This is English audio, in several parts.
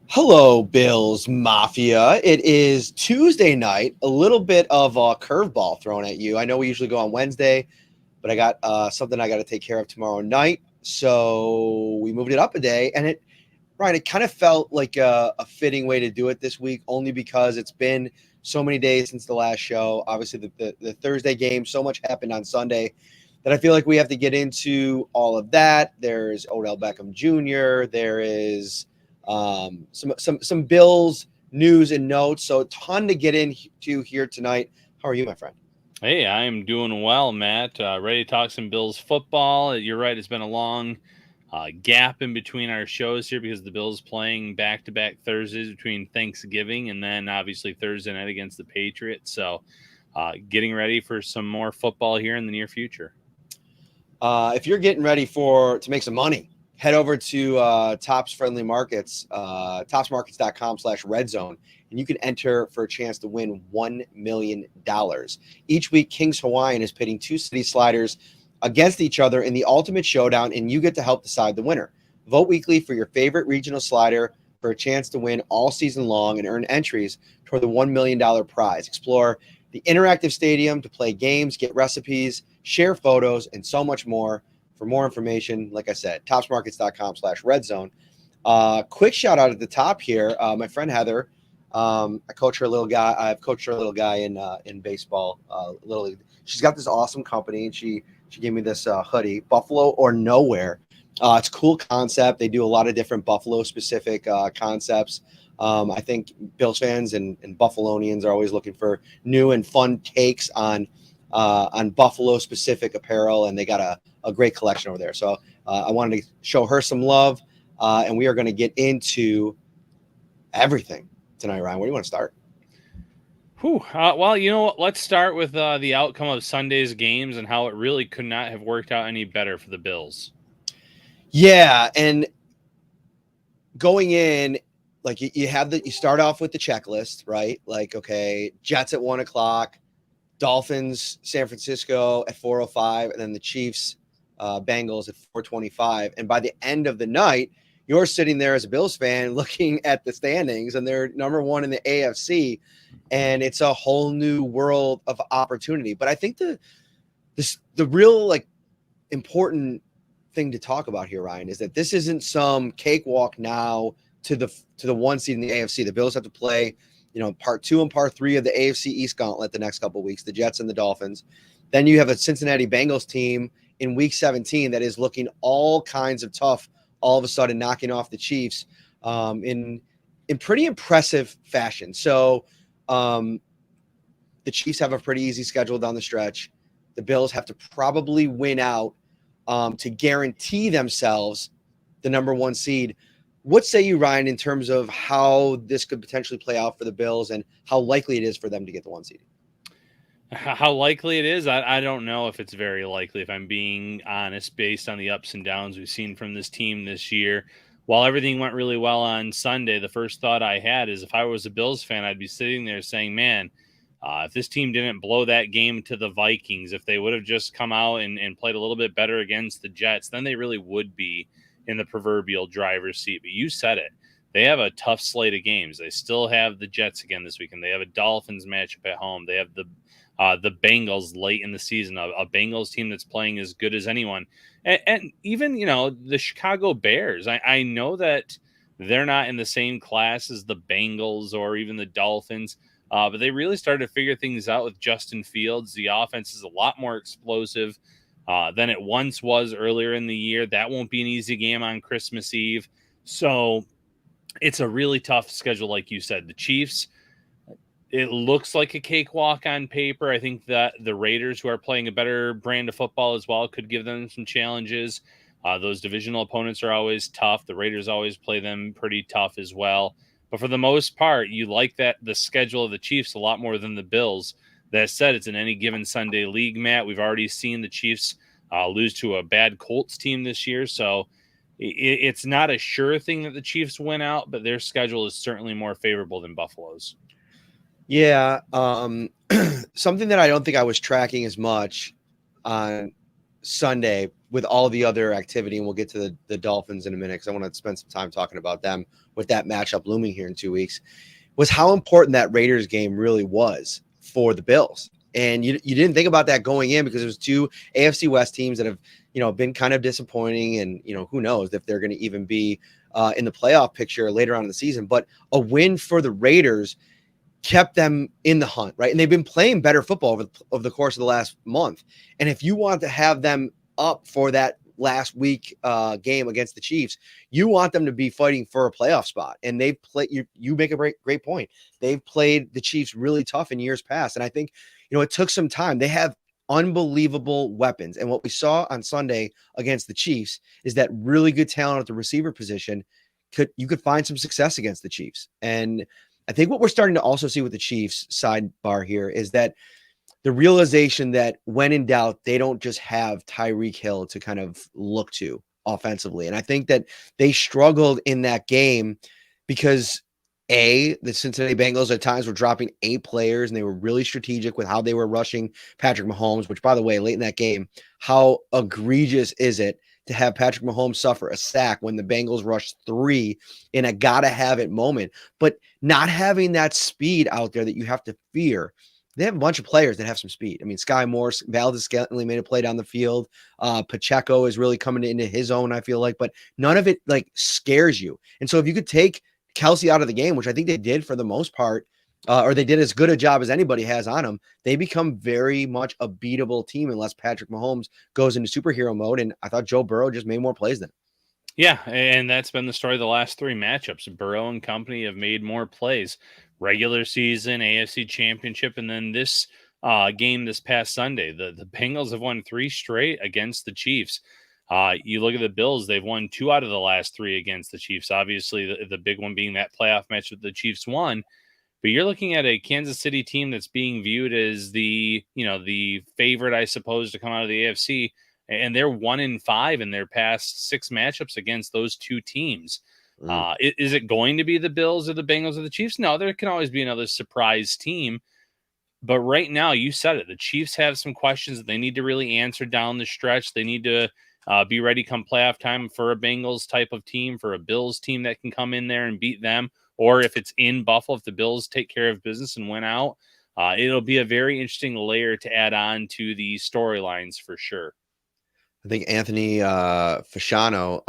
Hello, Bills Mafia. It is Tuesday night. A little bit of a curveball thrown at you. I know we usually go on Wednesday, but I got something I got to take care of tomorrow night. So we moved it up a day. And Ryan, it kind of felt like a fitting way to do it this week, only because it's been so many days since the last show. Obviously, the Thursday game, so much happened on Sunday that I feel like we have to get into all of that. There's Odell Beckham Jr., there is some Bills news and notes. So a ton to get into here tonight. How are you, my friend? Hey, I'm doing well, Matt. Ready to talk some Bills football. You're right, it's been a long gap in between our shows here because the Bills playing back-to-back Thursdays between Thanksgiving and then obviously Thursday night against the Patriots. So getting ready for some more football here in the near future. If you're getting ready to make some money, head over to Tops Friendly Markets, topsmarkets.com/redzone, and you can enter for a chance to win $1 million. Each week, Kings Hawaiian is pitting two city sliders against each other in the ultimate showdown, and you get to help decide the winner. Vote weekly for your favorite regional slider for a chance to win all season long and earn entries toward the $1 million prize. Explore the interactive stadium to play games, get recipes, share photos, and so much more. For more information, like I said, topsmarkets.com/redzone. Quick shout out at the top here. My friend Heather, I coach her little guy. I've coached her little guy in baseball. Little league. She's got this awesome company, and she gave me this hoodie, Buffalo or Nowhere. It's a cool concept. They do a lot of different Buffalo specific concepts. I think Bills fans and Buffalonians are always looking for new and fun takes on Buffalo specific apparel, and they got a great collection over there. So I wanted to show her some love, and we are going to get into everything tonight. Ryan, where do you want to start? Well, you know what? Let's start with the outcome of Sunday's games and how it really could not have worked out any better for the Bills. Yeah, and going in, like you start off with the checklist, right? Like, okay, Jets at 1:00, Dolphins, San Francisco at 4:05, and then the Chiefs, Bengals at 4:25. And by the end of the night, you're sitting there as a Bills fan looking at the standings, and they're number one in the AFC, and it's a whole new world of opportunity. But I think the real important thing to talk about here, Ryan, is that this isn't some cakewalk now to the one seed in the AFC. The Bills have to play, part 2 and part 3 of the AFC East gauntlet the next couple of weeks, the Jets and the Dolphins. Then you have a Cincinnati Bengals team in week 17 that is looking all kinds of tough, all of a sudden knocking off the Chiefs in pretty impressive fashion. So the Chiefs have a pretty easy schedule down the stretch. The Bills have to probably win out to guarantee themselves the number one seed. What say you, Ryan, in terms of how this could potentially play out for the Bills and how likely it is for them to get the one seed? How likely it is, I don't know if it's very likely, if I'm being honest, based on the ups and downs we've seen from this team this year. While everything went really well on Sunday, the first thought I had is if I was a Bills fan, I'd be sitting there saying, man, if this team didn't blow that game to the Vikings, if they would have just come out and played a little bit better against the Jets, then they really would be in the proverbial driver's seat. But you said it. They have a tough slate of games. They still have the Jets again this weekend. They have a Dolphins matchup at home. They have the Bengals late in the season, a Bengals team that's playing as good as anyone. And even, the Chicago Bears, I know that they're not in the same class as the Bengals or even the Dolphins, but they really started to figure things out with Justin Fields. The offense is a lot more explosive than it once was earlier in the year. That won't be an easy game on Christmas Eve. So it's a really tough schedule, like you said. The Chiefs, it looks like a cakewalk on paper. I think that the Raiders, who are playing a better brand of football as well, could give them some challenges. Those divisional opponents are always tough. The Raiders always play them pretty tough as well. But for the most part, you like that the schedule of the Chiefs a lot more than the Bills. That said, it's an any given Sunday league, Matt. We've already seen the Chiefs lose to a bad Colts team this year. So it's not a sure thing that the Chiefs win out, but their schedule is certainly more favorable than Buffalo's. Yeah. Something that I don't think I was tracking as much on Sunday with all the other activity, and we'll get to the Dolphins in a minute because I want to spend some time talking about them with that matchup looming here in 2 weeks, was how important that Raiders game really was for the Bills. And you didn't think about that going in because it was two AFC West teams that have, been kind of disappointing, and, who knows if they're going to even be in the playoff picture later on in the season. But a win for the Raiders kept them in the hunt, right? And they've been playing better football over the course of the last month. And if you want to have them up for that last week game against the Chiefs, you want them to be fighting for a playoff spot. And they've played, you make a great point. They've played the Chiefs really tough in years past. And I think, it took some time. They have unbelievable weapons. And what we saw on Sunday against the Chiefs is that really good talent at the receiver position you could find some success against the Chiefs. And I think what we're starting to also see with the Chiefs, sidebar here, is that the realization that when in doubt, they don't just have Tyreek Hill to kind of look to offensively. And I think that they struggled in that game because the Cincinnati Bengals at times were dropping 8 players, and they were really strategic with how they were rushing Patrick Mahomes, which, by the way, late in that game, how egregious is it to have Patrick Mahomes suffer a sack when the Bengals rushed 3 in a gotta-have-it moment, but not having that speed out there that you have to fear. They have a bunch of players that have some speed. I mean, Sky Morse, Valdez-Scantling made a play down the field. Pacheco is really coming into his own, I feel like, but none of it scares you. And so if you could take Kelsey out of the game, which I think they did for the most part, or they did as good a job as anybody has on them, they become very much a beatable team unless Patrick Mahomes goes into superhero mode. And I thought Joe Burrow just made more plays than him. Yeah, and that's been the story of the last 3 matchups. Burrow and company have made more plays. Regular season, AFC Championship, and then this game this past Sunday. The Bengals have won 3 straight against the Chiefs. You look at the Bills, they've won 2 out of the last 3 against the Chiefs. Obviously, the big one being that playoff match that the Chiefs won. But you're looking at a Kansas City team that's being viewed as the favorite, I suppose, to come out of the AFC. And they're 1-5 in their past 6 matchups against those 2 teams. Is it going to be the Bills or the Bengals or the Chiefs? No, there can always be another surprise team. But right now, you said it. The Chiefs have some questions that they need to really answer down the stretch. They need to be ready come playoff time for a Bengals type of team, for a Bills team that can come in there and beat them. Or if it's in Buffalo, if the Bills take care of business and win out, it'll be a very interesting layer to add on to the storylines for sure. I think Anthony Fashana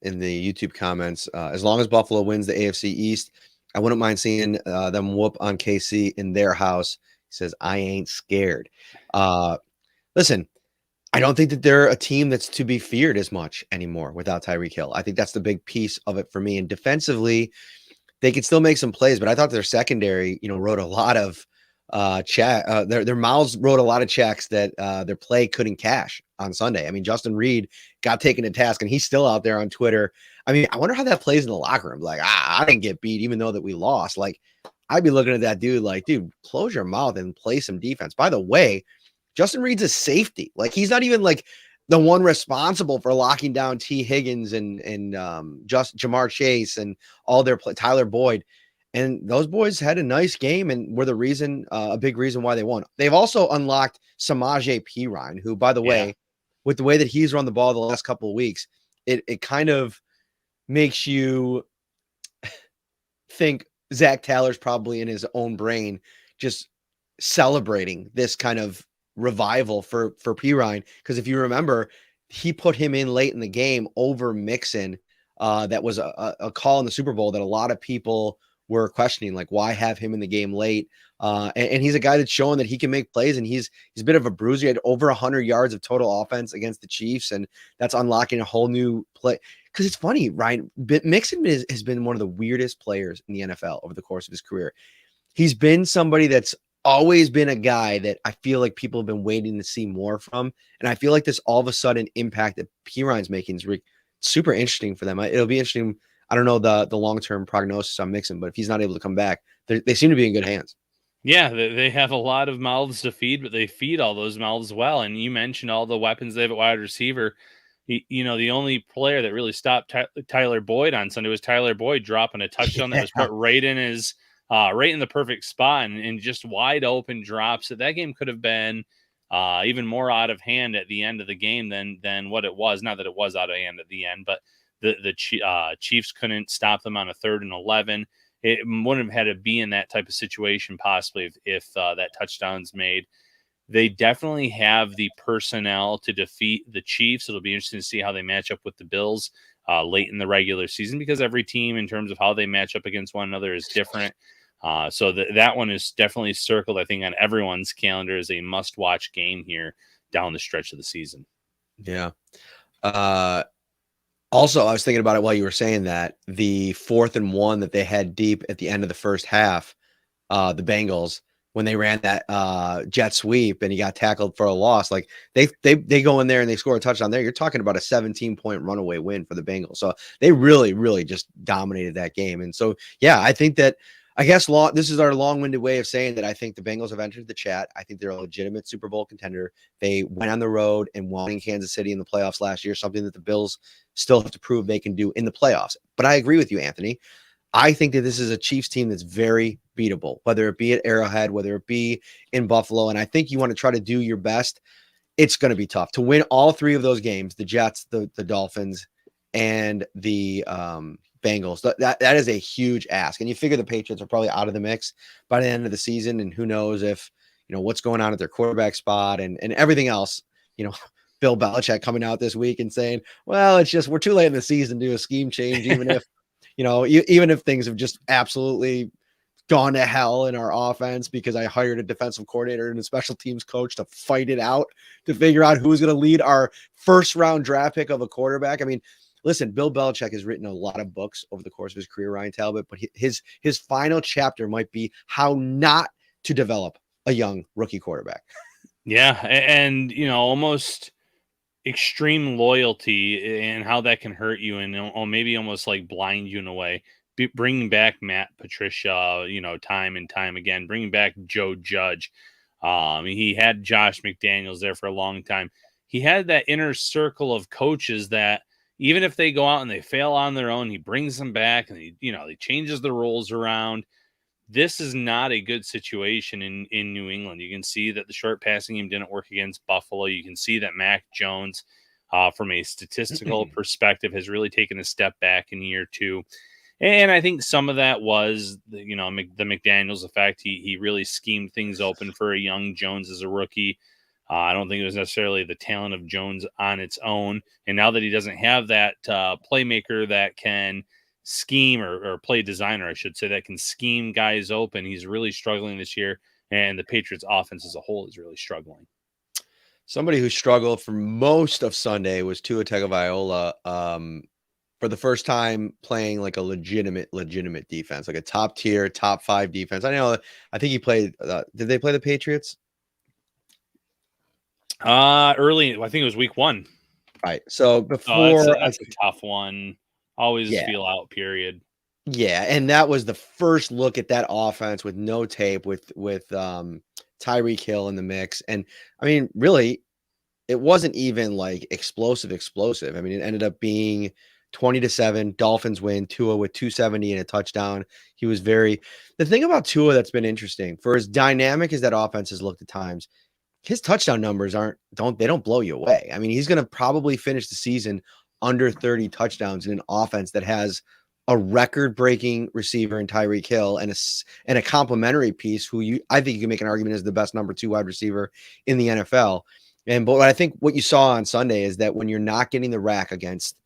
in the YouTube comments, as long as Buffalo wins the AFC East, I wouldn't mind seeing them whoop on KC in their house. He says, I ain't scared. Listen, I don't think that they're a team that's to be feared as much anymore without Tyreek Hill. I think that's the big piece of it for me. And defensively, they can still make some plays, but I thought their secondary, wrote a lot of their mouths wrote a lot of checks that their play couldn't cash on Sunday. I mean, Justin Reed got taken to task, and he's still out there on Twitter. I mean, I wonder how that plays in the locker room. Like, I didn't get beat, even though that we lost. Like, I'd be looking at that dude like, dude, close your mouth and play some defense. By the way, Justin Reed's a safety. Like, he's not even like the one responsible for locking down T. Higgins and just Jamar Chase and all their Tyler Boyd. And those boys had a nice game and were the reason, a big reason why they won. They've also unlocked Samaje Perine, who, by the way, with the way that he's run the ball the last couple of weeks, it kind of makes you think Zach Taylor's probably in his own brain just celebrating this kind of revival for Perine. Because if you remember, he put him in late in the game over Mixon. That was a call in the Super Bowl that a lot of people were questioning, like, why have him in the game late? And he's a guy that's showing that he can make plays, and he's a bit of a bruiser. He had over 100 yards of total offense against the Chiefs, and that's unlocking a whole new play. Because it's funny, Ryan, Mixon has been one of the weirdest players in the NFL over the course of his career. He's been somebody that's always been a guy that I feel like people have been waiting to see more from, and I feel like this all of a sudden impact that Perine's making is super interesting for them. It'll be interesting. I don't know the long-term prognosis on Mixon, but if he's not able to come back, they seem to be in good hands. Yeah, they have a lot of mouths to feed, but they feed all those mouths well. And you mentioned all the weapons they have at wide receiver. The only player that really stopped Tyler Boyd on Sunday was Tyler Boyd dropping a touchdown that was put right in his right in the perfect spot and just wide open drops. That game could have been even more out of hand at the end of the game than what it was. Not that it was out of hand at the end, but the Chiefs couldn't stop them on a 3rd and 11. It wouldn't have had to be in that type of situation possibly if that touchdown's made. They definitely have the personnel to defeat the Chiefs. It'll be interesting to see how they match up with the Bills late in the regular season, because every team in terms of how they match up against one another is different. So that one is definitely circled, I think, on everyone's calendar as a must-watch game here down the stretch of the season. Yeah. Also, I was thinking about it while you were saying that, the 4th and 1 that they had deep at the end of the first half, the Bengals, when they ran that jet sweep and he got tackled for a loss, like they go in there and they score a touchdown there. You're talking about a 17-point runaway win for the Bengals. So they really, really just dominated that game. And so, yeah, I think that, I guess this is our long-winded way of saying that I think the Bengals have entered the chat. I think they're a legitimate Super Bowl contender. They went on the road and won in Kansas City in the playoffs last year, something that the Bills still have to prove they can do in the playoffs. But I agree with you, Anthony. I think that this is a Chiefs team that's very beatable, whether it be at Arrowhead, whether it be in Buffalo. And I think you want to try to do your best. It's going to be tough to win all 3 of those games, the Jets, the Dolphins, and the Bengals. That is a huge ask. And you figure the Patriots are probably out of the mix by the end of the season. And who knows if, what's going on at their quarterback spot and everything else, Bill Belichick coming out this week and saying, well, it's just, we're too late in the season to do a scheme change, even if, even if things have just absolutely gone to hell in our offense because I hired a defensive coordinator and a special teams coach to fight it out to figure out who's going to lead our 1st-round draft pick of a quarterback. I mean, listen, Bill Belichick has written a lot of books over the course of his career, Ryan Talbot, but his final chapter might be how not to develop a young rookie quarterback. Yeah, and almost extreme loyalty and how that can hurt you and maybe almost like blind you in a way. Bringing back Matt Patricia, time and time again, bringing back Joe Judge. He had Josh McDaniels there for a long time. He had that inner circle of coaches that even if they go out and they fail on their own, he brings them back and he changes the rules around. This is not a good situation in New England. You can see that the short passing game didn't work against Buffalo. You can see that Mac Jones, from a statistical perspective, has really taken a step back in year 2. And I think some of that was, the McDaniels effect. He really schemed things open for a young Jones as a rookie. I don't think it was necessarily the talent of Jones on its own. And now that he doesn't have that playmaker that can scheme or play designer, I should say, that can scheme guys open, he's really struggling this year. And the Patriots offense as a whole is really struggling. Somebody who struggled for most of Sunday was Tua Tagovailoa. For the first time playing like a legitimate defense, like a top tier, top 5 defense. I think he played, did they play the Patriots? Early, I think it was week 1. Right. So before, that's a tough one. Always feel out, period. Yeah. And that was the first look at that offense with no tape with Tyreek Hill in the mix. And I mean, really, it wasn't even like explosive. I mean, it ended up being 20-7, Dolphins win, Tua with 270 and a touchdown. The thing about Tua that's been interesting, for as dynamic as that offense has looked at times, his touchdown numbers don't blow you away. I mean, he's going to probably finish the season under 30 touchdowns in an offense that has a record-breaking receiver in Tyreek Hill and a complementary piece who I think you can make an argument is the best number 2 wide receiver in the NFL. But I think what you saw on Sunday is that when you're not getting the rack against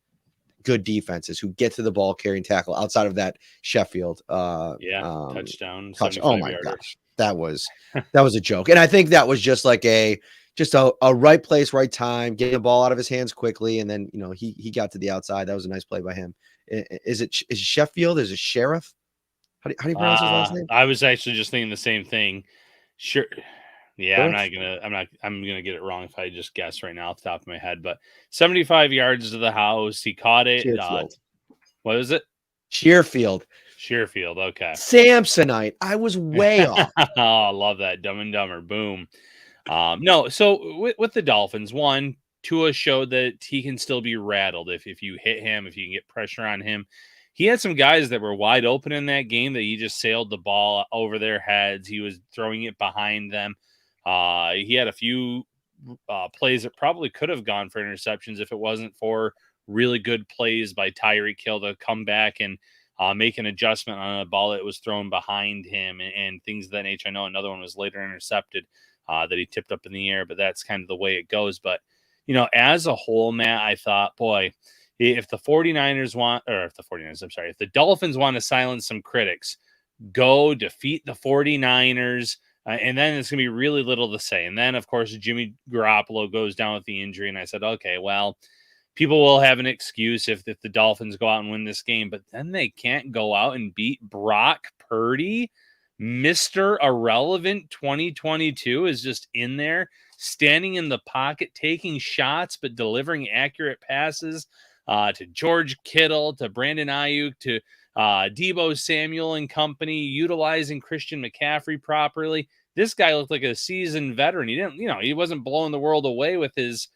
good defenses who get to the ball carrying tackle outside of that Sheffield touchdown. Oh my gosh, that was a joke. And I think that was just like a right place, right time, getting the ball out of his hands quickly, and then he got to the outside. That was a nice play by him. Is it Sheffield? Is it Sheriff? How do you pronounce his last name? I was actually just thinking the same thing. Sure. Yeah, I'm gonna get it wrong if I just guess right now off the top of my head. But 75 yards to the house, he caught it. What is it? Shearfield. Okay. Samsonite. I was way off. Oh, I love that. Dumb and Dumber. Boom. No. So with the Dolphins, one, Tua showed that he can still be rattled if you hit him, if you can get pressure on him. He had some guys that were wide open in that game that he just sailed the ball over their heads. He was throwing it behind them. He had a few plays that probably could have gone for interceptions if it wasn't for really good plays by Tyreek Hill to come back and make an adjustment on a ball that was thrown behind him and things of that nature. I know another one was later intercepted that he tipped up in the air, but that's kind of the way it goes. But, as a whole, Matt, I thought, boy, if the 49ers if the Dolphins want to silence some critics, go defeat the 49ers. And then it's going to be really little to say. And then, of course, Jimmy Garoppolo goes down with the injury. And I said, okay, well, people will have an excuse if the Dolphins go out and win this game. But then they can't go out and beat Brock Purdy. Mr. Irrelevant 2022 is just in there, standing in the pocket, taking shots, but delivering accurate passes to George Kittle, to Brandon Ayuk, to Deebo Samuel and company, utilizing Christian McCaffrey properly. This guy looked like a seasoned veteran. He didn't, he wasn't blowing the world away with his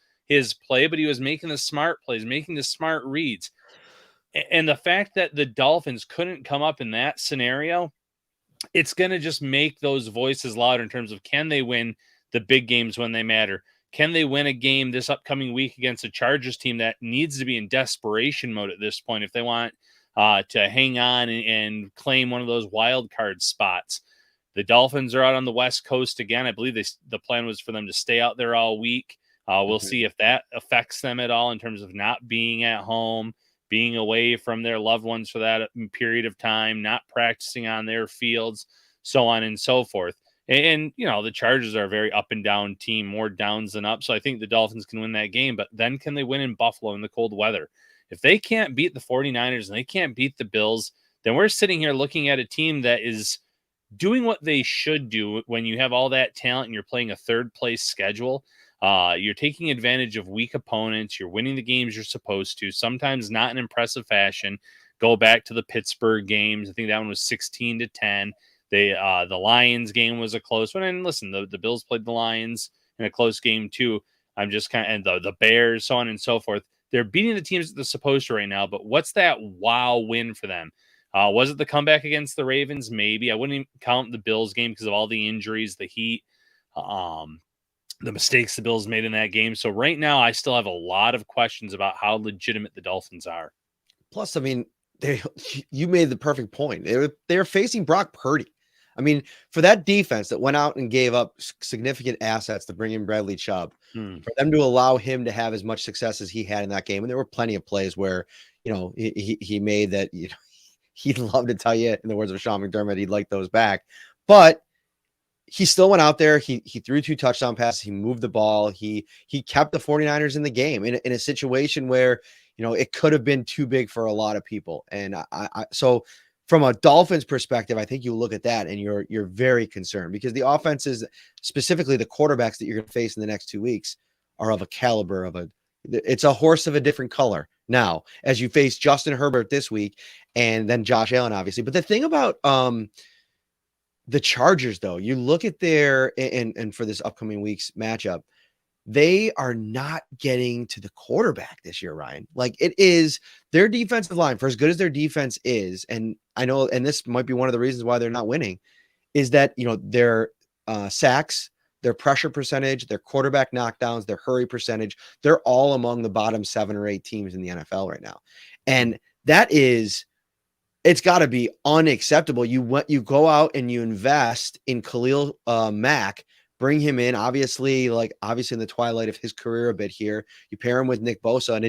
play, but he was making the smart plays, making the smart reads. And the fact that the Dolphins couldn't come up in that scenario, it's going to just make those voices louder in terms of, can they win the big games when they matter? Can they win a game this upcoming week against a Chargers team that needs to be in desperation mode at this point if they want to hang on and claim one of those wild card spots? The Dolphins are out on the West Coast again. I believe the plan was for them to stay out there all week. We'll see if that affects them at all in terms of not being at home, being away from their loved ones for that period of time, not practicing on their fields, so on and so forth. And the Chargers are a very up and down team, more downs than up. So I think the Dolphins can win that game, but then can they win in Buffalo in the cold weather? If they can't beat the 49ers and they can't beat the Bills, then we're sitting here looking at a team that is doing what they should do when you have all that talent and you're playing a third place schedule. You're taking advantage of weak opponents. You're winning the games you're supposed to, sometimes not in impressive fashion. Go back to the Pittsburgh games. I think that one was 16-10. The Lions game was a close one. And listen, the Bills played the Lions in a close game too. I'm just and the Bears, so on and so forth. They're beating the teams that they're supposed to right now, but what's that wow win for them? Was it the comeback against the Ravens? Maybe. I wouldn't even count the Bills game because of all the injuries, the heat, the mistakes the Bills made in that game. So right now, I still have a lot of questions about how legitimate the Dolphins are. Plus, I mean, you made the perfect point. They're facing Brock Purdy. I mean, for that defense that went out and gave up significant assets to bring in Bradley Chubb, for them to allow him to have as much success as he had in that game, and there were plenty of plays where, he made that, he'd love to tell you, in the words of Sean McDermott, he'd like those back. But he still went out there. He threw 2 touchdown passes. He moved the ball. He kept the 49ers in the game in a situation where, it could have been too big for a lot of people. And so from a Dolphins perspective, I think you look at that and you're very concerned because the offenses, specifically the quarterbacks that you're going to face in the next 2 weeks, are of a caliber it's a horse of a different color. Now, as you face Justin Herbert this week and then Josh Allen, obviously. But the thing about the Chargers, though, you look at and for this upcoming week's matchup, they are not getting to the quarterback this year, Ryan. Like, it is their defensive line, for as good as their defense is, and I know, and this might be one of the reasons why they're not winning, is that, their sacks, their pressure percentage, their quarterback knockdowns, their hurry percentage, they're all among the bottom 7 or 8 teams in the NFL right now. And it's got to be unacceptable. You go out and you invest in Khalil Mack, bring him in, obviously in the twilight of his career a bit here. You pair him with Nick Bosa, and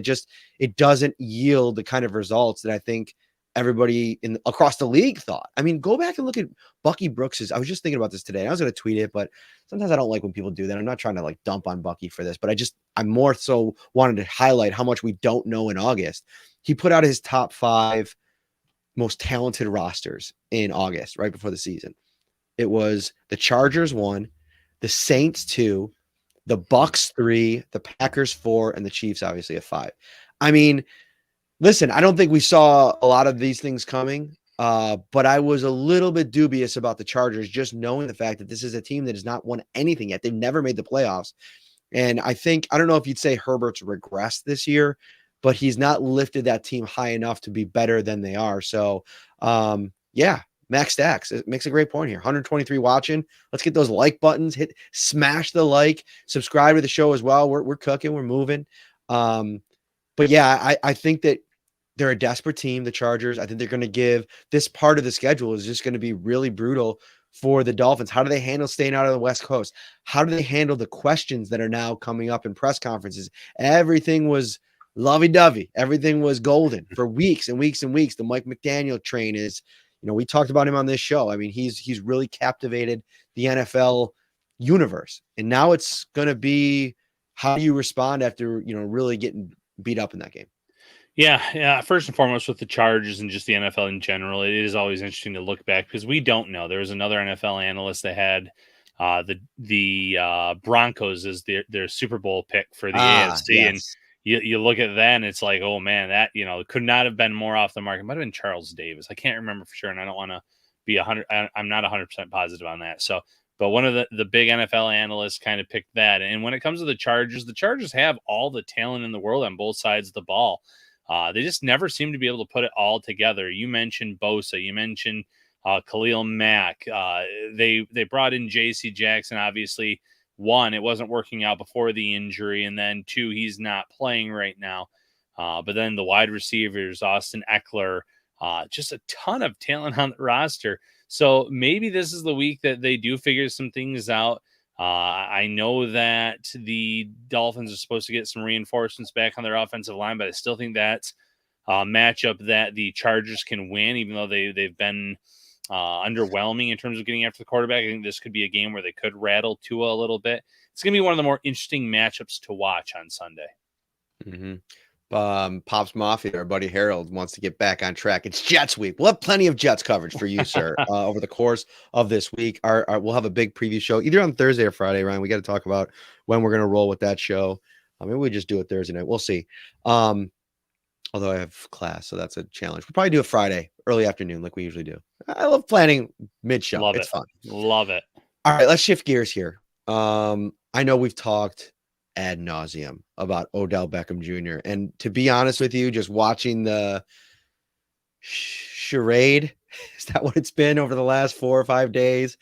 it doesn't yield the kind of results that I think everybody across the league thought. I mean, go back and look at Bucky Brooks's. I was just thinking about this today. I was going to tweet it, but sometimes I don't like when people do that. I'm not trying to dump on Bucky for this, but I more so wanted to highlight how much we don't know in August. He put out his top 5 most talented rosters in August, right before the season. It was the Chargers 1, the Saints 2, the Bucks 3, the Packers 4, and the Chiefs obviously at 5. I mean, listen, I don't think we saw a lot of these things coming, but I was a little bit dubious about the Chargers, just knowing the fact that this is a team that has not won anything yet. They've never made the playoffs. And I don't know if you'd say Herbert's regressed this year, but he's not lifted that team high enough to be better than they are. So, yeah, Max Stacks makes a great point here. 123 watching. Let's get those like buttons. Smash the like. Subscribe to the show as well. We're cooking. We're moving. But yeah, I think that they're a desperate team, the Chargers. I think they're going to give this part of the schedule is just going to be really brutal for the Dolphins. How do they handle staying out of the West Coast? How do they handle the questions that are now coming up in press conferences? Everything was lovey-dovey. Everything was golden for weeks and weeks and weeks. The Mike McDaniel train is, we talked about him on this show. I mean, he's really captivated the NFL universe. And now it's going to be how do you respond after, really getting beat up in that game? Yeah. First and foremost, with the Chargers and just the NFL in general, it is always interesting to look back because we don't know. There was another NFL analyst that had the Broncos as their Super Bowl pick for the AFC, yes. and you look at that and it's like, oh man, that could not have been more off the mark. It might have been Charles Davis. I can't remember for sure, and I don't want to be 100. I'm not 100% positive on that. So, but one of the big NFL analysts kind of picked that. And when it comes to the Chargers have all the talent in the world on both sides of the ball. They just never seem to be able to put it all together. You mentioned Bosa. You mentioned Khalil Mack. They brought in J.C. Jackson. Obviously, one, it wasn't working out before the injury, and then two, he's not playing right now. But then the wide receivers, Austin Eckler, just a ton of talent on the roster. So maybe this is the week that they do figure some things out. I know that the Dolphins are supposed to get some reinforcements back on their offensive line, but I still think that's a matchup that the Chargers can win, even though they've been underwhelming in terms of getting after the quarterback. I think this could be a game where they could rattle Tua a little bit. It's going to be one of the more interesting matchups to watch on Sunday. Mm-hmm. Pops Mafia, our buddy Harold, wants to get back on track. It's Jets week. We'll have plenty of Jets coverage for you, sir, over the course of this week. We'll have a big preview show either on Thursday or Friday, Ryan. We got to talk about when we're going to roll with that show. Maybe we just do it Thursday night. We'll see. Although I have class, so that's a challenge. We'll probably do it Friday, early afternoon, like we usually do. I love planning mid-show. It's fun. Love it. All right, let's shift gears here. I know we've talked ad nauseum about Odell Beckham Jr. And to be honest with you, just watching the charade, is that what it's been over the last 4 or 5 days?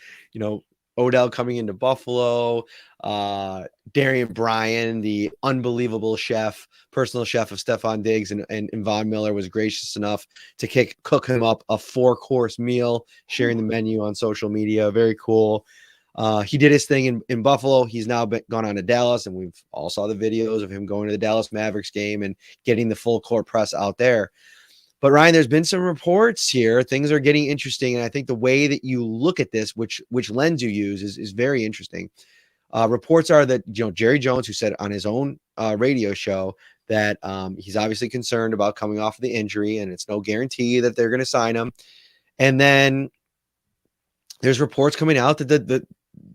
Odell coming into Buffalo, Darian Bryan, the unbelievable personal chef of Stephon Diggs and Von Miller, was gracious enough to cook him up a 4-course meal, sharing the menu on social media. Very cool. He did his thing in Buffalo. He's now gone on to Dallas, and we've all saw the videos of him going to the Dallas Mavericks game and getting the full court press out there. But Ryan, there's been some reports here. Things are getting interesting, and I think the way that you look at this, which lens you use, is very interesting. Reports are that Jerry Jones, who said on his own radio show that he's obviously concerned about coming off of the injury, and it's no guarantee that they're going to sign him. And then there's reports coming out that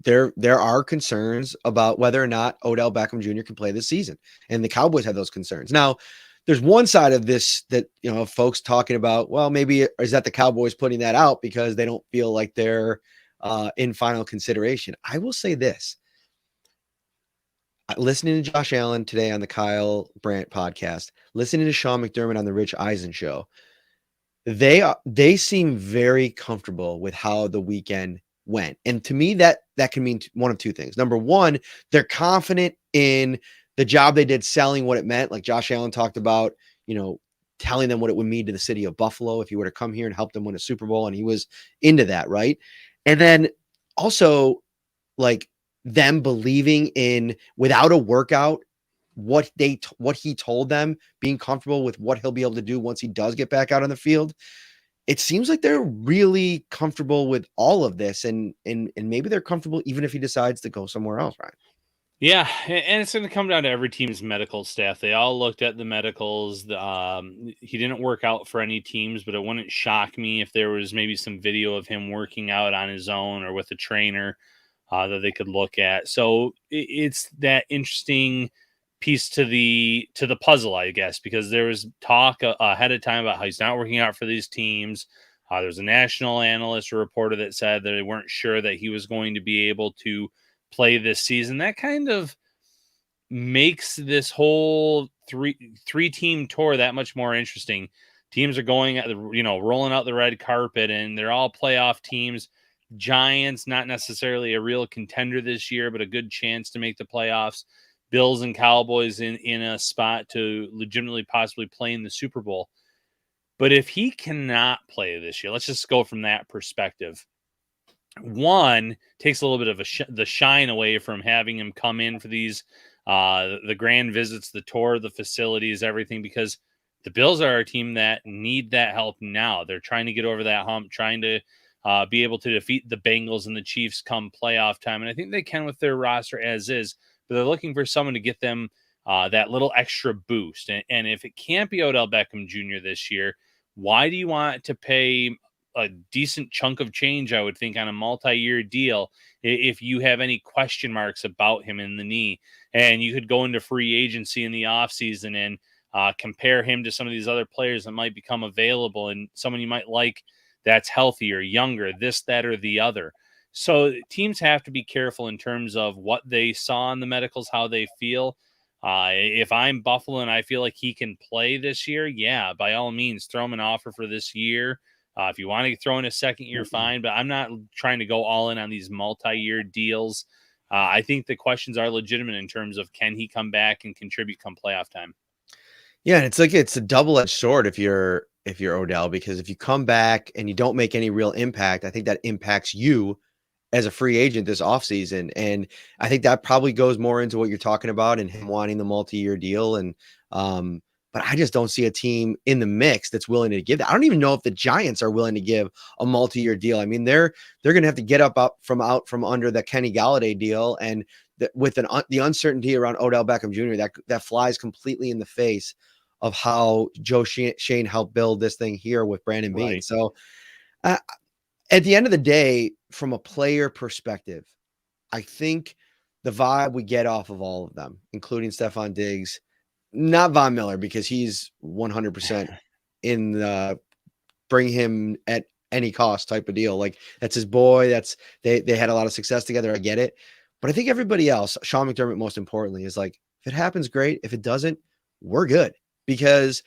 there are concerns about whether or not Odell Beckham Jr. can play this season, and the Cowboys have those concerns. Now, there's one side of this that, folks talking about, well, maybe is that the Cowboys putting that out because they don't feel like they're in final consideration. I will say this. Listening to Josh Allen today on the Kyle Brandt podcast, listening to Sean McDermott on the Rich Eisen show, they seem very comfortable with how the weekend went. And to me, that can mean one of two things. Number one, they're confident in the job they did selling what it meant. Like Josh Allen talked about, telling them what it would mean to the city of Buffalo if he were to come here and help them win a Super Bowl. And he was into that, right? And then also like them believing in, without a workout, what he told them, being comfortable with what he'll be able to do once he does get back out on the field. It seems like they're really comfortable with all of this, and maybe they're comfortable even if he decides to go somewhere else, right? Yeah, and it's going to come down to every team's medical staff. They all looked at the medicals. He didn't work out for any teams, but it wouldn't shock me if there was maybe some video of him working out on his own or with a trainer that they could look at. So it's that interesting piece to the puzzle, I guess, because there was talk ahead of time about how he's not working out for these teams. There's a national analyst or reporter that said that they weren't sure that he was going to be able to play this season. That kind of makes this whole three team tour that much more interesting. teams are going at the, rolling out the red carpet, and they're all playoff teams. Giants, not necessarily a real contender this year, but a good chance to make the playoffs. Bills and Cowboys in a spot to legitimately possibly play in the Super Bowl. But if he cannot play this year, let's just go from that perspective. One, takes a little bit of the shine away from having him come in for these the grand visits, the tour of the facilities, everything, because the Bills are a team that need that help now. They're trying to get over that hump, trying to be able to defeat the Bengals and the Chiefs come playoff time. And I think they can with their roster as is, but they're looking for someone to get them that little extra boost. And if it can't be Odell Beckham Jr. this year, why do you want to pay a decent chunk of change, I would think, on a multi-year deal if you have any question marks about him in the knee? And you could go into free agency in the offseason and compare him to some of these other players that might become available and someone you might like that's healthier, younger, this, that, or the other. So teams have to be careful in terms of what they saw in the medicals, how they feel. If I'm Buffalo and I feel like he can play this year, yeah, by all means, throw him an offer for this year. If you want to throw in a second year, fine, but I'm not trying to go all in on these multi-year deals. I think the questions are legitimate in terms of, can he come back and contribute come playoff time? Yeah, and it's a double-edged sword if you're Odell, because if you come back and you don't make any real impact, I think that impacts you as a free agent this offseason. And I think that probably goes more into what you're talking about and him wanting the multi-year deal. And but I just don't see a team in the mix that's willing to give that. I don't even know if the Giants are willing to give a multi-year deal. I mean, they're going to have to get out from under the Kenny Galladay deal, and with the uncertainty around Odell Beckham Jr., that flies completely in the face of how Joe Shane helped build this thing here with Brandon Beane. Right. So at the end of the day, from a player perspective, I think the vibe we get off of all of them, including Stephon Diggs, not Von Miller, because he's 100% in the bring him at any cost type of deal. Like, that's his boy. They had a lot of success together. I get it. But I think everybody else, Sean McDermott, most importantly, is like, if it happens, great. If it doesn't, we're good. Because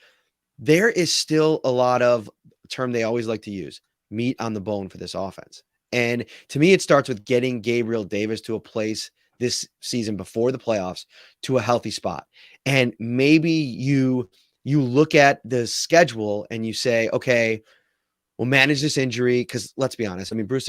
there is still a lot of term they always like to use, meat on the bone for this offense. And to me, it starts with getting Gabriel Davis to a place this season before the playoffs to a healthy spot. And maybe you look at the schedule and you say, okay, we'll manage this injury, because let's be honest. I mean, Bruce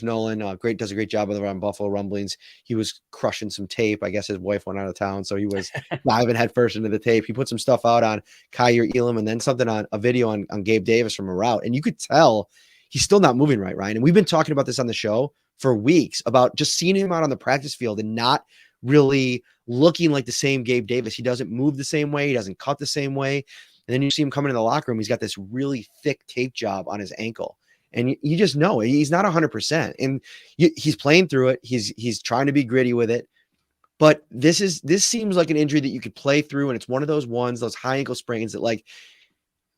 Nolan, does a great job with around Buffalo Rumblings. He was crushing some tape. I guess his wife went out of town, so he was diving headfirst into the tape. He put some stuff out on Kyer Elam and then something on a video on Gabe Davis from a route. And you could tell he's still not moving right, Ryan. And we've been talking about this on the show for weeks about just seeing him out on the practice field and not really looking like the same Gabe Davis. He doesn't move the same way. He doesn't cut the same way. And then you see him coming in the locker room. He's got this really thick tape job on his ankle. And you just know he's not 100%. And he's playing through it. He's trying to be gritty with it. But this seems like an injury that you could play through. And it's one of those high ankle sprains that, like,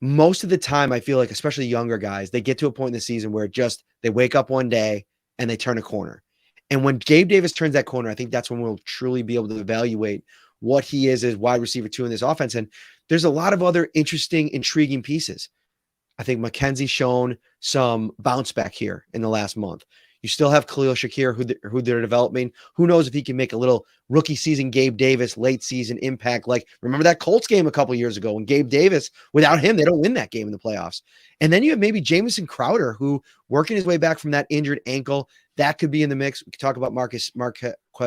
most of the time, I feel like, especially younger guys, they get to a point in the season where they wake up one day and they turn a corner. And when Gabe Davis turns that corner, I think that's when we'll truly be able to evaluate what he is as wide receiver 2 in this offense. And there's a lot of other interesting, intriguing pieces. I think McKenzie's shown some bounce back here in the last month. You still have Khalil Shakir, who they're developing. Who knows if he can make a little rookie season Gabe Davis late season impact? Like, remember that Colts game a couple years ago when Gabe Davis, without him, they don't win that game in the playoffs. And then you have maybe Jamison Crowder, who working his way back from that injured ankle. That could be in the mix. We could talk about Marquez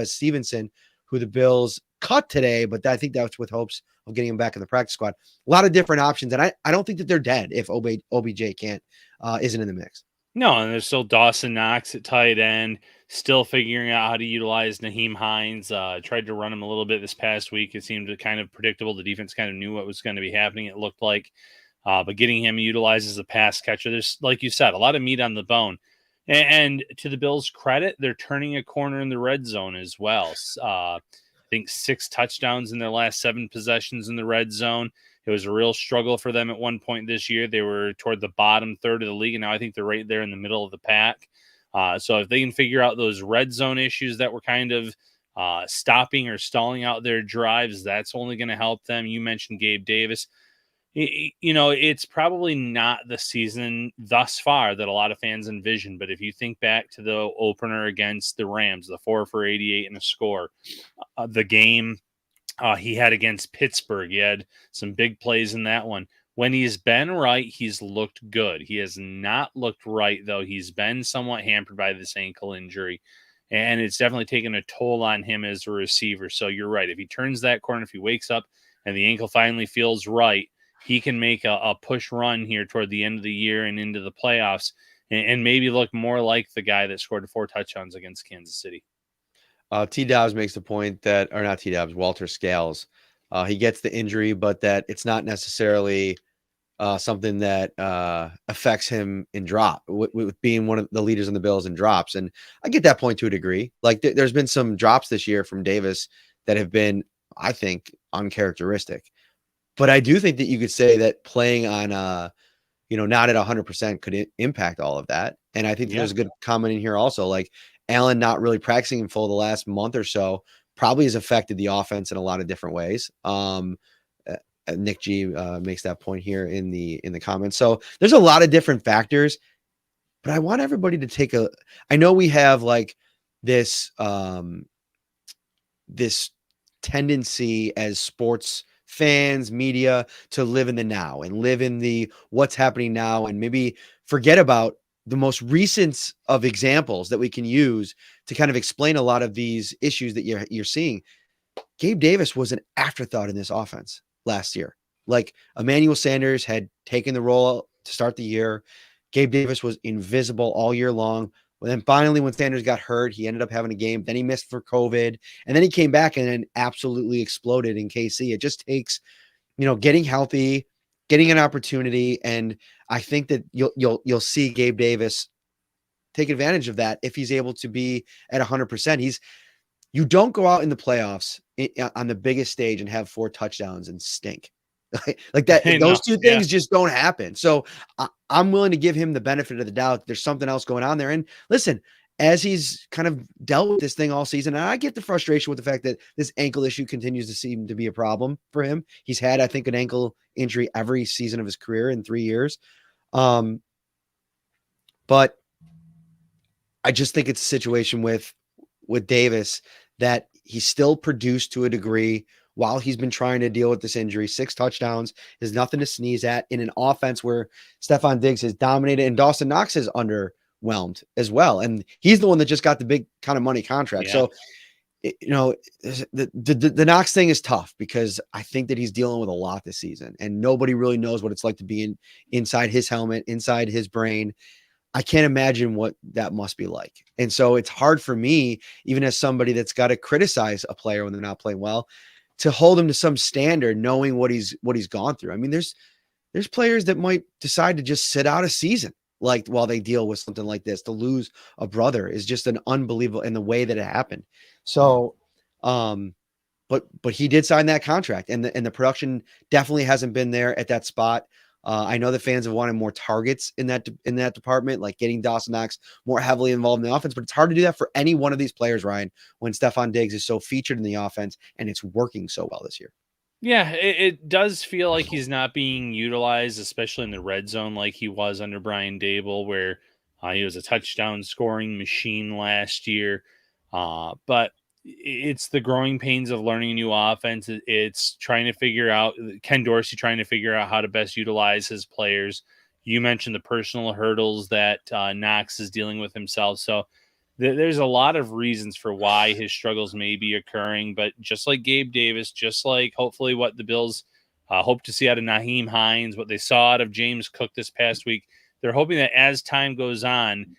Stevenson, who the Bills cut today, but I think that's with hopes of getting him back in the practice squad. A lot of different options, and I don't think that they're dead if OBJ isn't in the mix. No, and there's still Dawson Knox at tight end, still figuring out how to utilize Naheem Hines. Tried to run him a little bit this past week. It seemed kind of predictable. The defense kind of knew what was going to be happening, it looked like. But getting him utilized as a pass catcher, there's, like you said, a lot of meat on the bone. And to the Bills' credit, they're turning a corner in the red zone as well. I think 6 touchdowns in their last 7 possessions in the red zone. It was a real struggle for them at one point this year. They were toward the bottom third of the league, and now I think they're right there in the middle of the pack. So if they can figure out those red zone issues that were kind of stopping or stalling out their drives, that's only going to help them. You mentioned Gabe Davis. It's probably not the season thus far that a lot of fans envision. But if you think back to the opener against the Rams, the 4 for 88 and a score, the game he had against Pittsburgh, he had some big plays in that one. When he's been right, he's looked good. He has not looked right, though. He's been somewhat hampered by this ankle injury, and it's definitely taken a toll on him as a receiver. So you're right. If he turns that corner, if he wakes up and the ankle finally feels right, he can make a push run here toward the end of the year and into the playoffs, and maybe look more like the guy that scored 4 touchdowns against Kansas City. T-Dobbs makes the point that, or not T-Dobbs, Walter Scales, he gets the injury, but that it's not necessarily something that affects him in drop, with being one of the leaders in the Bills in drops. And I get that point to a degree. Like there's been some drops this year from Davis that have been, I think, uncharacteristic. But I do think that you could say that playing on, not at 100% could impact all of that. And I think there's a good comment in here also, like Allen not really practicing in full the last month or so probably has affected the offense in a lot of different ways. Nick G makes that point here in the comments. So there's a lot of different factors, but I want everybody to I know we have like this this tendency as sports fans, media, to live in the now and live in the what's happening now, and maybe forget about the most recent of examples that we can use to kind of explain a lot of these issues that you're seeing. Gabe Davis was an afterthought in this offense last year. Like Emmanuel Sanders had taken the role to start the year. Gabe Davis was invisible all year long. But then finally, when Sanders got hurt, he ended up having a game. Then he missed for COVID, and then he came back and then absolutely exploded in KC. It just takes, getting healthy, getting an opportunity, and I think that you'll see Gabe Davis take advantage of that if he's able to be at 100%. You don't go out in the playoffs on the biggest stage and have 4 touchdowns and stink. Like that. Those two things just don't happen. So I'm willing to give him the benefit of the doubt. There's something else going on there. And listen, as he's kind of dealt with this thing all season, and I get the frustration with the fact that this ankle issue continues to seem to be a problem for him. He's had, I think, an ankle injury every season of his career in 3 years. But I just think it's a situation with Davis that he still produced to a degree while he's been trying to deal with this injury. 6 touchdowns is nothing to sneeze at in an offense where Stephon Diggs has dominated and Dawson Knox is underwhelmed as well. And he's the one that just got the big kind of money contract. So, the Knox thing is tough because I think that he's dealing with a lot this season and nobody really knows what it's like to be inside his helmet, inside his brain. I can't imagine what that must be like. And so it's hard for me, even as somebody that's got to criticize a player when they're not playing well, to hold him to some standard, knowing what he's gone through. I mean, there's players that might decide to just sit out a season, like while they deal with something like this. To lose a brother is just an unbelievable in the way that it happened. So, but he did sign that contract, and the production definitely hasn't been there at that spot. I know the fans have wanted more targets in that department, like getting Dawson Knox more heavily involved in the offense, but it's hard to do that for any one of these players, Ryan, when Stephon Diggs is so featured in the offense and it's working so well this year. Yeah, it does feel like he's not being utilized, especially in the red zone like he was under Brian Dable, where he was a touchdown scoring machine last year. But it's the growing pains of learning a new offense. It's trying to figure out, Ken Dorsey trying to figure out how to best utilize his players. You mentioned the personal hurdles that Knox is dealing with himself. So there's a lot of reasons for why his struggles may be occurring. But just like Gabe Davis, just like hopefully what the Bills hope to see out of Nyheim Hines, what they saw out of James Cook this past week, they're hoping that as time goes on,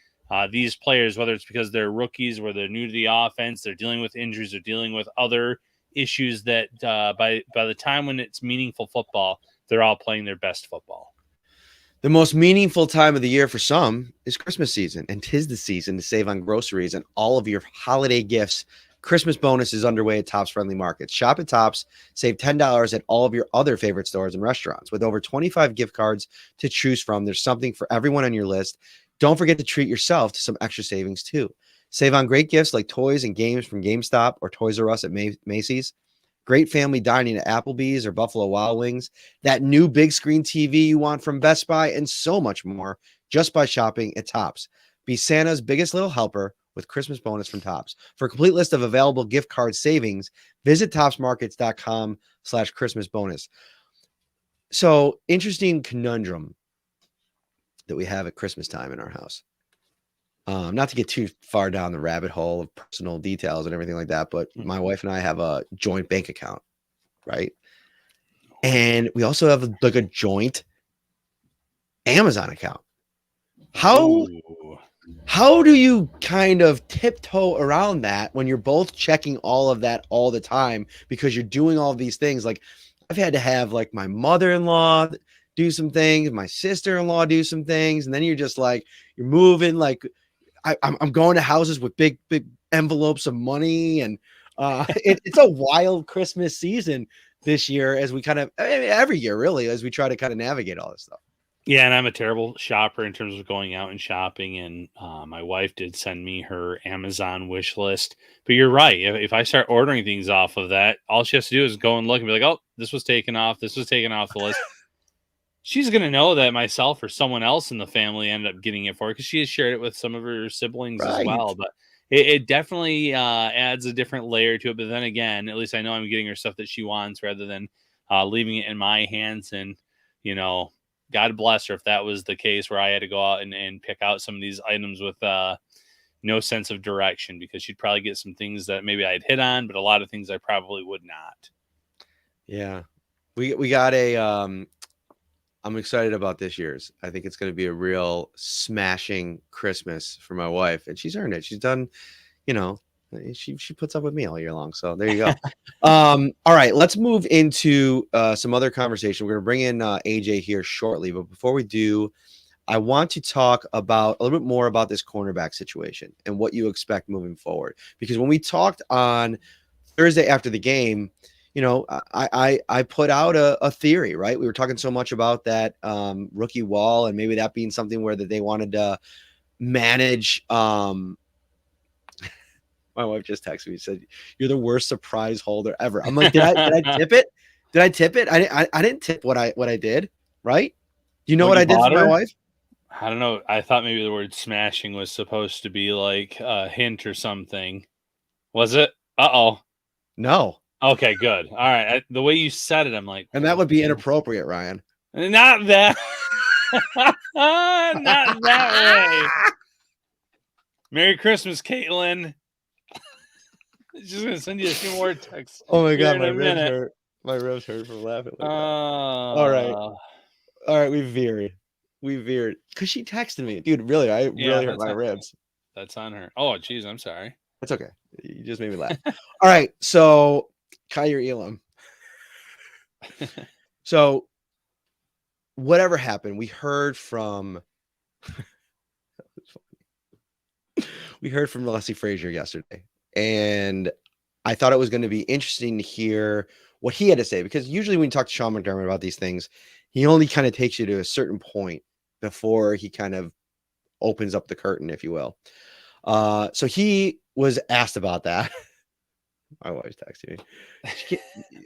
these players, whether it's because they're rookies, where they're new to the offense, they're dealing with injuries, they're dealing with other issues, that by the time when it's meaningful football, they're all playing their best football. The most meaningful time of the year for some is Christmas season, and 'tis the season to save on groceries and all of your holiday gifts. Christmas bonus is underway at Tops Friendly Markets. Shop at Tops, save $10 at all of your other favorite stores and restaurants. With over 25 gift cards to choose from, there's something for everyone on your list. Don't forget to treat yourself to some extra savings too. Save on great gifts like toys and games from GameStop or Toys R Us at Macy's. great family dining at Applebee's or Buffalo Wild Wings, that new big screen TV you want from Best Buy, and so much more just by shopping at Tops. Be Santa's biggest little helper with Christmas bonus from Tops. For a complete list of available gift card savings, visit topsmarkets.com/Christmas bonus. So, interesting conundrum that we have at Christmas time in our house. Not to get too far down the rabbit hole of personal details and everything like that, but my wife and I have a joint bank account, right? And we also have like a joint Amazon account. How do you kind of tiptoe around that when you're both checking all of that all the time because you're doing all of these things? Like, I've had to have like my mother-in-law do some things, my sister-in-law do some things, and then you're just like, you're moving like, I'm going to houses with big envelopes of money, and it's a wild Christmas season this year as we kind of, every year really, as we try to kind of navigate all this stuff. Yeah, and I'm a terrible shopper in terms of going out and shopping, and my wife did send me her Amazon wish list. But you're right. If I start ordering things off of that, all she has to do is go and look and be like, oh, this was taken off the list. She's going to know that myself or someone else in the family ended up getting it for her because she has shared it with some of her siblings as well. But it definitely adds a different layer to it. But then again, at least I know I'm getting her stuff that she wants rather than leaving it in my hands. And, you know, God bless her if that was the case where I had to go out and pick out some of these items with no sense of direction, because she'd probably get some things that maybe I'd hit on, but a lot of things I probably would not. Yeah. We got a I'm excited about this year's. I think it's going to be a real smashing Christmas for my wife, and she's earned it. She's done, you know, she puts up with me all year long. So there you go. All right, let's move into some other conversation. We're going to bring in AJ here shortly, but before we do, I want to talk about a little bit more about this cornerback situation and what you expect moving forward. Because when we talked on Thursday after the game, you know, I put out a theory, right? We were talking so much about that rookie wall and maybe that being something where that they wanted to manage. My wife just texted me, said, "You're the worst surprise holder ever." I'm like, did I tip it? Did I tip it? I didn't tip what I did, right? Do you know what I did for my wife? I don't know. I thought maybe the word smashing was supposed to be like a hint or something. Was it? Uh-oh. No. Okay, good. All right. The way you said it, I'm like, and that would be inappropriate, Ryan. Not that. Not that way. Merry Christmas, Caitlin. She's gonna send you a few more texts. Oh my god, my ribs hurt. My ribs hurt from laughing. Like all right, we veered because she texted me, dude. Really, I really hurt my ribs. That's on her. Oh, geez, I'm sorry. That's okay. You just made me laugh. All right, so Kyer Elam. So whatever happened, we heard from Leslie Frazier yesterday, and I thought it was going to be interesting to hear what he had to say, because usually when you talk to Sean McDermott about these things, he only kind of takes you to a certain point before he kind of opens up the curtain, if you will. So he was asked about that. My wife's texting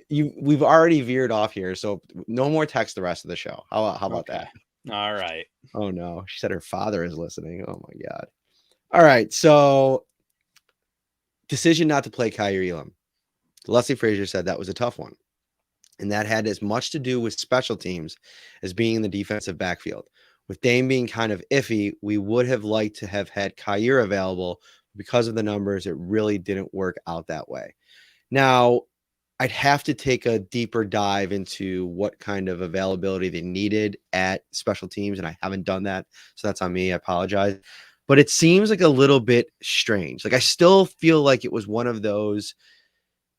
me. We've already veered off here, so no more text the rest of the show. How about that? All right. Oh no, she said her father is listening. Oh my god. All right, so decision not to play Kyer Elam. Leslie Frazier said that was a tough one, and that had as much to do with special teams as being in the defensive backfield. With Dame being kind of iffy, we would have liked to have had Kyer available. Because of the numbers, it really didn't work out that way. Now, I'd have to take a deeper dive into what kind of availability they needed at special teams, and I haven't done that, so that's on me. I apologize. But it seems like a little bit strange. Like, I still feel like it was one of those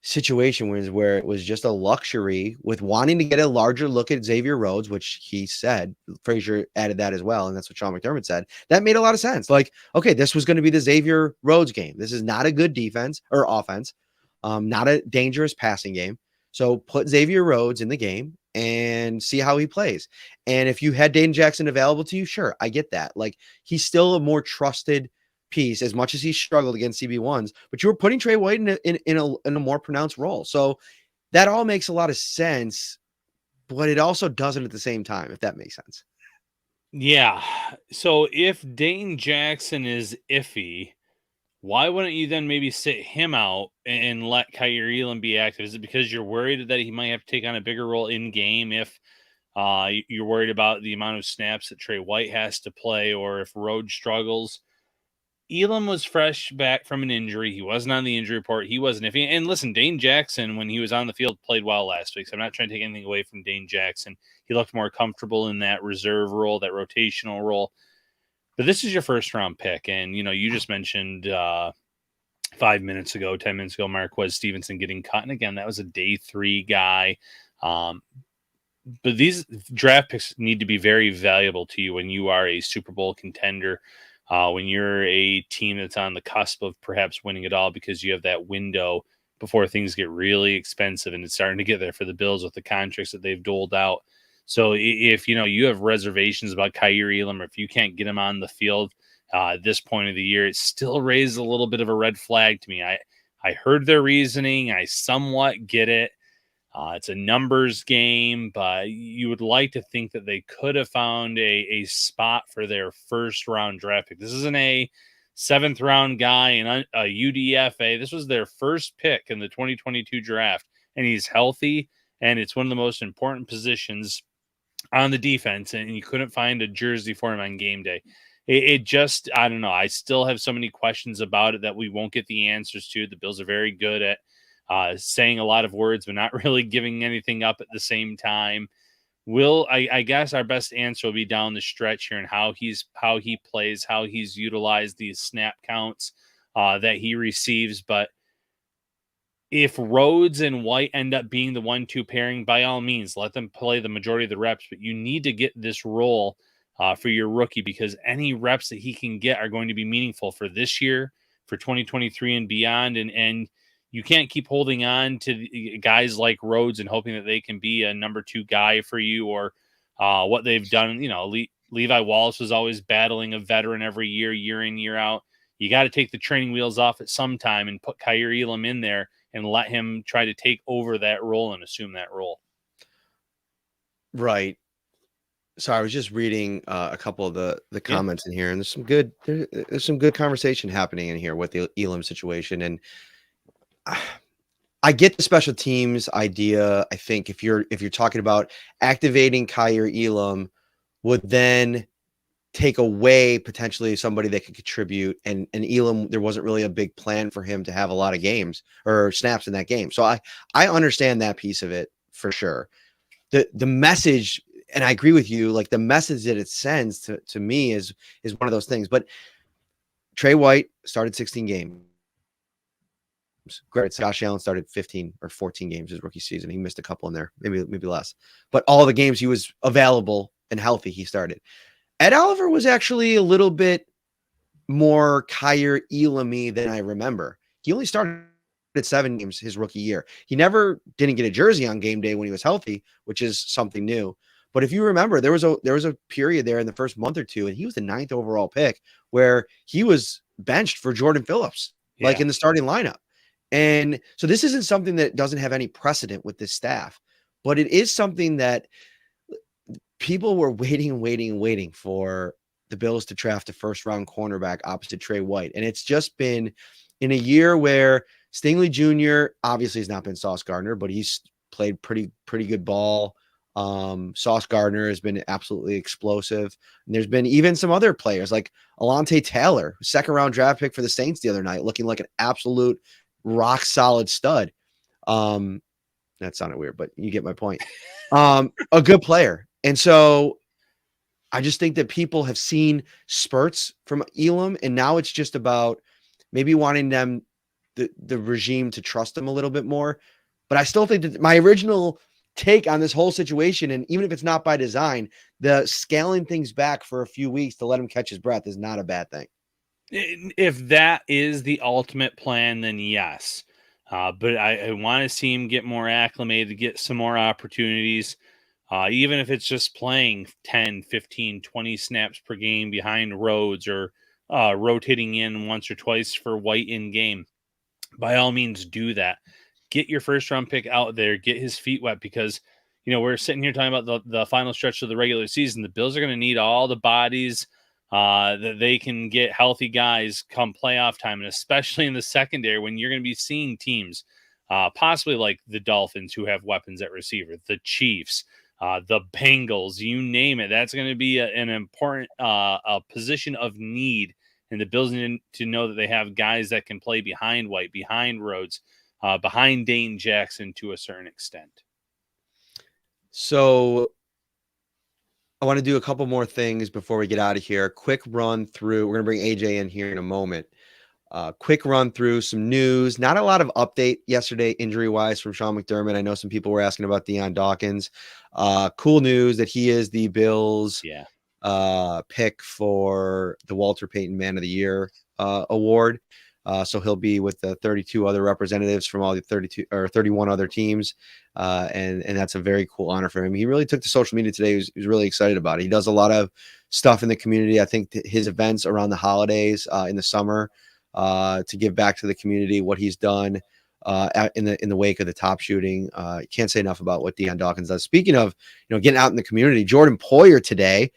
situations where it was just a luxury with wanting to get a larger look at Xavier Rhodes, which he said, Frazier added that as well. And that's what Sean McDermott said. That made a lot of sense. Like, okay, this was going to be the Xavier Rhodes game. This is not a good defense or offense, not a dangerous passing game. So put Xavier Rhodes in the game and see how he plays. And if you had Dane Jackson available to you, sure, I get that. Like, he's still a more trusted piece, as much as he struggled against CB1s, but you were putting Trey White in a more pronounced role. So that all makes a lot of sense, but it also doesn't at the same time, if that makes sense. Yeah. So if Dane Jackson is iffy, why wouldn't you then maybe sit him out and let Kyer Elam be active? Is it because you're worried that he might have to take on a bigger role in game if you're worried about the amount of snaps that Trey White has to play, or if Rhodes struggles? Elam was fresh back from an injury. He wasn't on the injury report. He wasn't iffy. And listen, Dane Jackson, when he was on the field, played well last week. So I'm not trying to take anything away from Dane Jackson. He looked more comfortable in that reserve role, that rotational role. But this is your first round pick. And, you just mentioned 5 minutes ago, 10 minutes ago, Marquez Stevenson getting cut. And again, that was a day 3 guy. But these draft picks need to be very valuable to you when you are a Super Bowl contender. When you're a team that's on the cusp of perhaps winning it all, because you have that window before things get really expensive, and it's starting to get there for the Bills with the contracts that they've doled out. So if you have reservations about Kyer Elam, or if you can't get him on the field at this point of the year, it still raises a little bit of a red flag to me. I heard their reasoning. I somewhat get it. It's a numbers game, but you would like to think that they could have found a spot for their first round draft pick. This isn't a 7th round guy in a UDFA. This was their first pick in the 2022 draft, and he's healthy, and it's one of the most important positions on the defense, and you couldn't find a jersey for him on game day. It just, I don't know. I still have so many questions about it that we won't get the answers to. The Bills are very good at saying a lot of words, but not really giving anything up at the same time. I guess our best answer will be down the stretch here, and how he plays, how he's utilized these snap counts that he receives. But if Rhodes and White end up being the 1-2 pairing, by all means, let them play the majority of the reps. But you need to get this role for your rookie, because any reps that he can get are going to be meaningful for this year, for 2023 and beyond. And you can't keep holding on to guys like Rhodes and hoping that they can be a number 2 guy for you, or what they've done. Levi Wallace was always battling a veteran every year in, year out. You got to take the training wheels off at some time and put Kyer Elam in there and let him try to take over that role and assume that role. Right. So I was just reading a couple of the comments in here, and there's some good conversation happening in here with the Elam situation. And I get the special teams idea. I think if you're talking about activating Kyer Elam would then take away potentially somebody that could contribute, and Elam, there wasn't really a big plan for him to have a lot of games or snaps in that game. So I understand that piece of it for sure. The message, and I agree with you, like the message that it sends to me is one of those things. But Trey White started 16 games. Great. Josh Allen started 15 or 14 games his rookie season. He missed a couple in there, maybe less. But all the games he was available and healthy, he started. Ed Oliver was actually a little bit more Kyer Elam-y than I remember. He only started 7 games his rookie year. He never didn't get a jersey on game day when he was healthy, which is something new. But if you remember, there was a period there in the first month or two, and he was the 9th overall pick, where he was benched for Jordan Phillips, like in the starting lineup. And so this isn't something that doesn't have any precedent with this staff, but it is something that people were waiting for the Bills to draft a first-round cornerback opposite Trey White. And it's just been in a year where Stingley Jr. obviously has not been Sauce Gardner, but he's played pretty good ball. Sauce Gardner has been absolutely explosive. And there's been even some other players like Alontae Taylor, 2nd-round draft pick for the Saints the other night, looking like an absolute rock-solid stud. That sounded weird, but you get my point. A good player. And so I just think that people have seen spurts from Elam, and now it's just about maybe wanting the regime to trust him a little bit more. But I still think that my original take on this whole situation, and even if it's not by design, the scaling things back for a few weeks to let him catch his breath is not a bad thing. If that is the ultimate plan, then yes. But I want to see him get more acclimated, get some more opportunities. Even if it's just playing 10, 15, 20 snaps per game behind Rhodes, or rotating in once or twice for White in game. By all means, do that. get your first round pick out there, get his feet wet, because, we're sitting here talking about the final stretch of the regular season. The Bills are going to need all the bodies that they can get, healthy guys come playoff time, and especially in the secondary when you're going to be seeing teams possibly like the Dolphins, who have weapons at receiver, the Chiefs, the Bengals, you name it. That's going to be an important a position of need, and the Bills need to know that they have guys that can play behind White, behind Rhodes, behind Dane Jackson to a certain extent. So I want to do a couple more things before we get out of here. Quick run through. We're going to bring AJ in here in a moment. Quick run through some news. Not a lot of update yesterday injury-wise from Sean McDermott. I know some people were asking about Deion Dawkins. Cool news that he is the Bills pick for the Walter Payton Man of the Year award. So he'll be with the 32 other representatives from all the 32 or 31 other teams. And that's a very cool honor for him. He really took to social media today. He was really excited about it. He does a lot of stuff in the community. I think his events around the holidays in the summer to give back to the community, what he's done in the wake of the top shooting. Can't say enough about what Deion Dawkins does. Speaking of, getting out in the community, Jordan Poyer today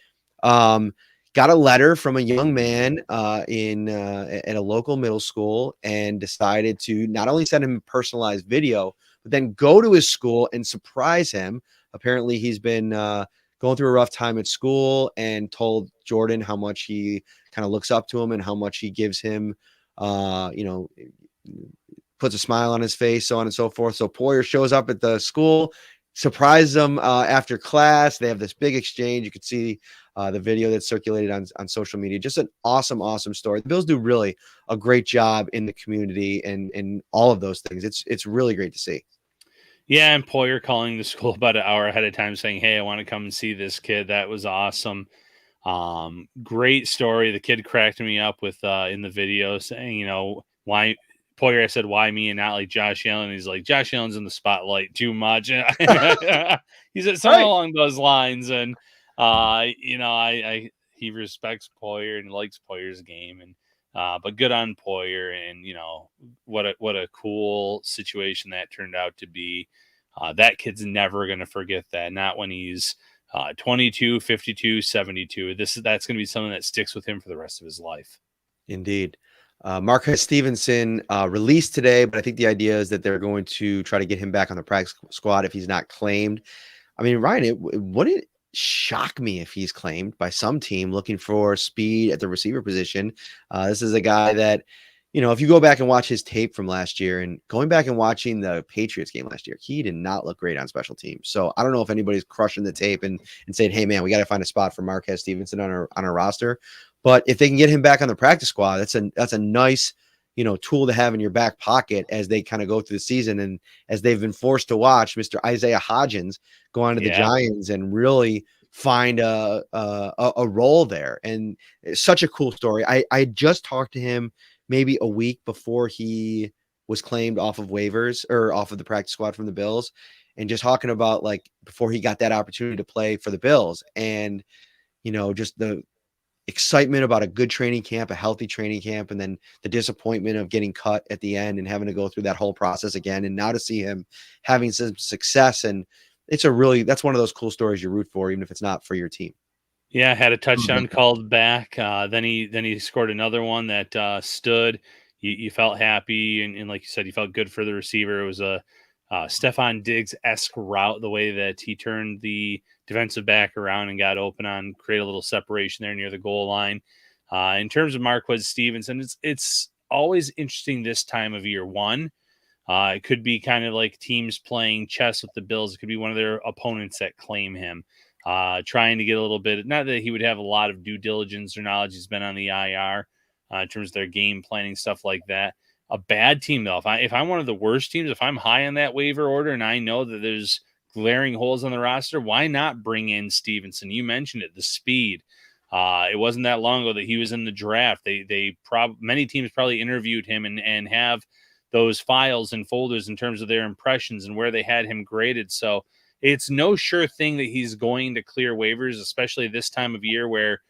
got a letter from a young man at a local middle school and decided to not only send him a personalized video, but then go to his school and surprise him. Apparently he's been going through a rough time at school and told Jordan how much he kind of looks up to him and how much he gives him, puts a smile on his face, so on and so forth. So Poyer shows up at the school, surprises them after class. They have this big exchange. You could see the video that's circulated on social media. Just an awesome, awesome story. The Bills do really a great job in the community and all of those things. It's really great to see. Yeah, and Poyer calling the school about an hour ahead of time saying, hey, I want to come and see this kid. That was awesome. Great story. The kid cracked me up with in the video saying, why Poyer, I said, why me and not like Josh Allen? He's like, Josh Allen's in the spotlight too much. He said something along those lines. And, he respects Poyer and likes Poyer's game. And, but good on Poyer. And, what a cool situation that turned out to be. That kid's never going to forget that. Not when he's 22, 52, 72. That's going to be something that sticks with him for the rest of his life. Indeed. Marquez Stevenson released today, but I think the idea is that they're going to try to get him back on the practice squad if he's not claimed. I mean, Ryan, it wouldn't shock me if he's claimed by some team looking for speed at the receiver position. This is a guy that, if you go back and watch his tape from last year and going back and watching the Patriots game last year, he did not look great on special teams. So I don't know if anybody's crushing the tape and saying, hey, man, we got to find a spot for Marquez Stevenson on our roster. But if they can get him back on the practice squad, that's a nice, tool to have in your back pocket as they kind of go through the season. And as they've been forced to watch Mr. Isaiah Hodgins go on to the Giants and really find a role there. And it's such a cool story. I just talked to him maybe a week before he was claimed off of waivers or off of the practice squad from the Bills, and just talking about like before he got that opportunity to play for the Bills, and just the excitement about a good training camp, a healthy training camp, and then the disappointment of getting cut at the end and having to go through that whole process again. And now to see him having some success, and that's one of those cool stories you root for, even if it's not for your team. Yeah, had a touchdown called back. Then he scored another one that stood. You felt happy, and like you said, you felt good for the receiver. It was a Stephon Diggs-esque route, the way that he turned the defensive back around and got open on, create a little separation there near the goal line. In terms of Marquez Stevenson, it's always interesting this time of year. It could be kind of like teams playing chess with the Bills. It could be one of their opponents that claim him. Trying to get a little bit, not that he would have a lot of due diligence or knowledge. He's been on the IR in terms of their game planning, stuff like that. A bad team, though, if I'm one of the worst teams, if I'm high on that waiver order and I know that there's glaring holes on the roster, why not bring in Stevenson? You mentioned it, the speed. It wasn't that long ago that he was in the draft. Many teams probably interviewed him and have those files and folders in terms of their impressions and where they had him graded. So it's no sure thing that he's going to clear waivers, especially this time of year where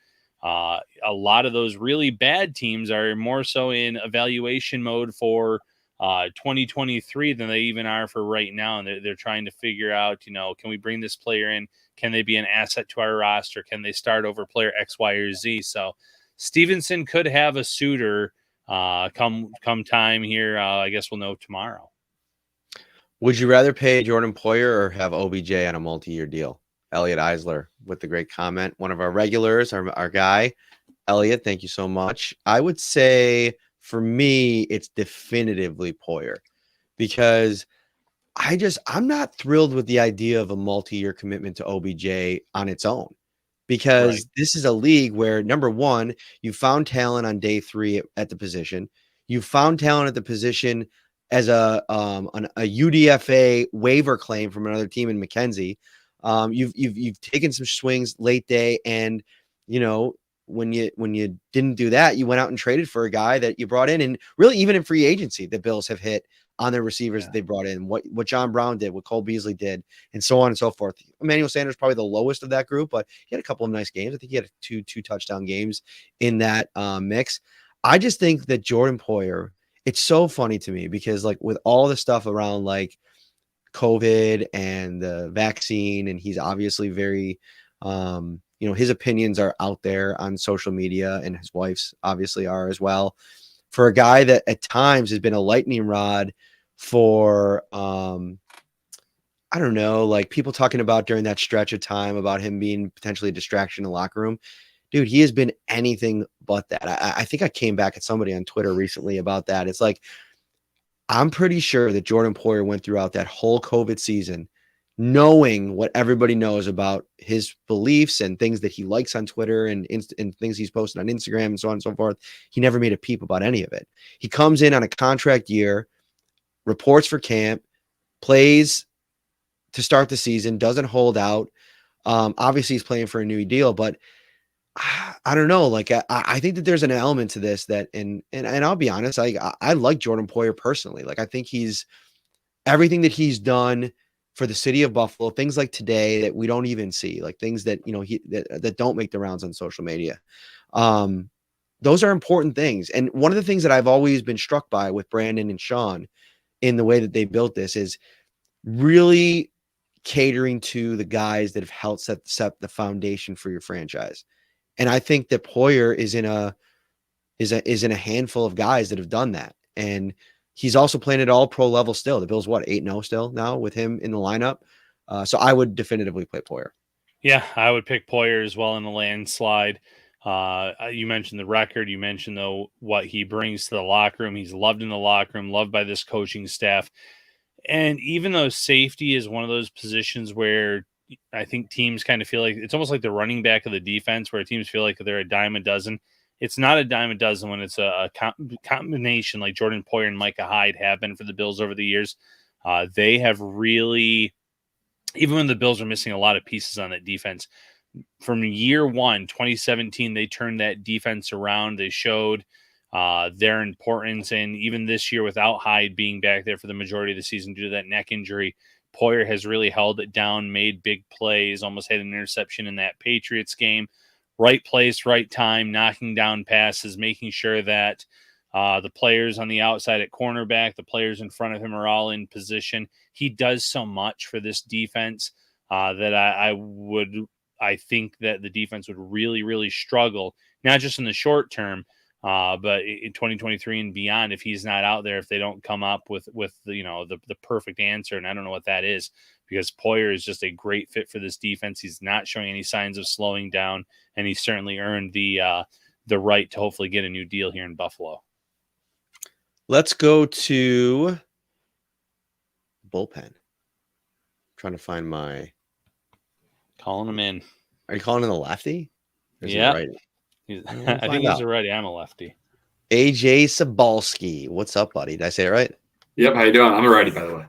a lot of those really bad teams are more so in evaluation mode for 2023 than they even are for right now. And they're trying to figure out, can we bring this player in? Can they be an asset to our roster? Can they start over player X, Y, or Z? So Stevenson could have a suitor come time here. I guess we'll know tomorrow. Would you rather pay Jordan Poyer or have OBJ on a multi-year deal? Elliot Eisler with the great comment. One of our regulars, our guy. Elliot, thank you so much. I would say for me, it's definitively Poyer because I'm not thrilled with the idea of a multi-year commitment to OBJ on its own because This is a league where, number one, you found talent on day 3 at the position. You found talent at the position as a UDFA waiver claim from another team in McKenzie. You've taken some swings late day, and when you didn't do that, you went out and traded for a guy that you brought in, and really even in free agency, the Bills have hit on their receivers that they brought in, what John Brown did, what Cole Beasley did, and so on and so forth. Emmanuel Sanders probably the lowest of that group, but he had a couple of nice games. I think he had two touchdown games in that mix. I just think that Jordan Poyer, it's so funny to me because like with all the stuff around like COVID and the vaccine, and he's obviously very, his opinions are out there on social media, and his wife's obviously are as well. For a guy that at times has been a lightning rod for, I don't know, like people talking about during that stretch of time about him being potentially a distraction in the locker room. Dude, he has been anything but that. I think I came back at somebody on Twitter recently about that. It's like, I'm pretty sure that Jordan Poyer went throughout that whole COVID season knowing what everybody knows about his beliefs and things that he likes on Twitter and things he's posted on Instagram and so on and so forth. He never made a peep about any of it. He comes in on a contract year, reports for camp, plays to start the season, doesn't hold out. Obviously he's playing for a new deal, but I don't know. Like, I think that there's an element to this that, and I'll be honest, I like Jordan Poyer personally. Like, I think he's everything that he's done for the city of Buffalo, things like today that we don't even see, like things that, that don't make the rounds on social media. Those are important things. And one of the things that I've always been struck by with Brandon and Sean in the way that they built this is really catering to the guys that have helped set the foundation for your franchise. And I think that Poyer is in a handful of guys that have done that. And he's also playing at all pro level still. The Bills, 8-0 still now with him in the lineup. So I would definitively play Poyer. Yeah, I would pick Poyer as well in the landslide. You mentioned the record. You mentioned, though, what he brings to the locker room. He's loved in the locker room, loved by this coaching staff. And even though safety is one of those positions where I think teams kind of feel like it's almost like the running back of the defense, where teams feel like they're a dime a dozen. It's not a dime a dozen when it's a combination like Jordan Poyer and Micah Hyde have been for the Bills over the years. They have really, even when the Bills are missing a lot of pieces on that defense, from year one, 2017, they turned that defense around. They showed their importance. And even this year, without Hyde being back there for the majority of the season due to that neck injury, Poyer has really held it down, made big plays, almost had an interception in that Patriots game. Right place, right time, knocking down passes, making sure that the players on the outside at cornerback, the players in front of him are all in position. He does so much for this defense that I think that the defense would really, really struggle, not just in the short term, but in 2023 and beyond, if he's not out there, if they don't come up with the perfect answer. And I don't know what that is, because Poyer is just a great fit for this defense. He's not showing any signs of slowing down, and he's certainly earned the right to hopefully get a new deal here in Buffalo. Let's go to bullpen. I'm trying to find my calling him in. Are you calling him the lefty? Yeah, I think he's a righty. I'm a lefty. AJ Sabalski. What's up, buddy? Did I say it right? Yep. How you doing? I'm a righty, by the way.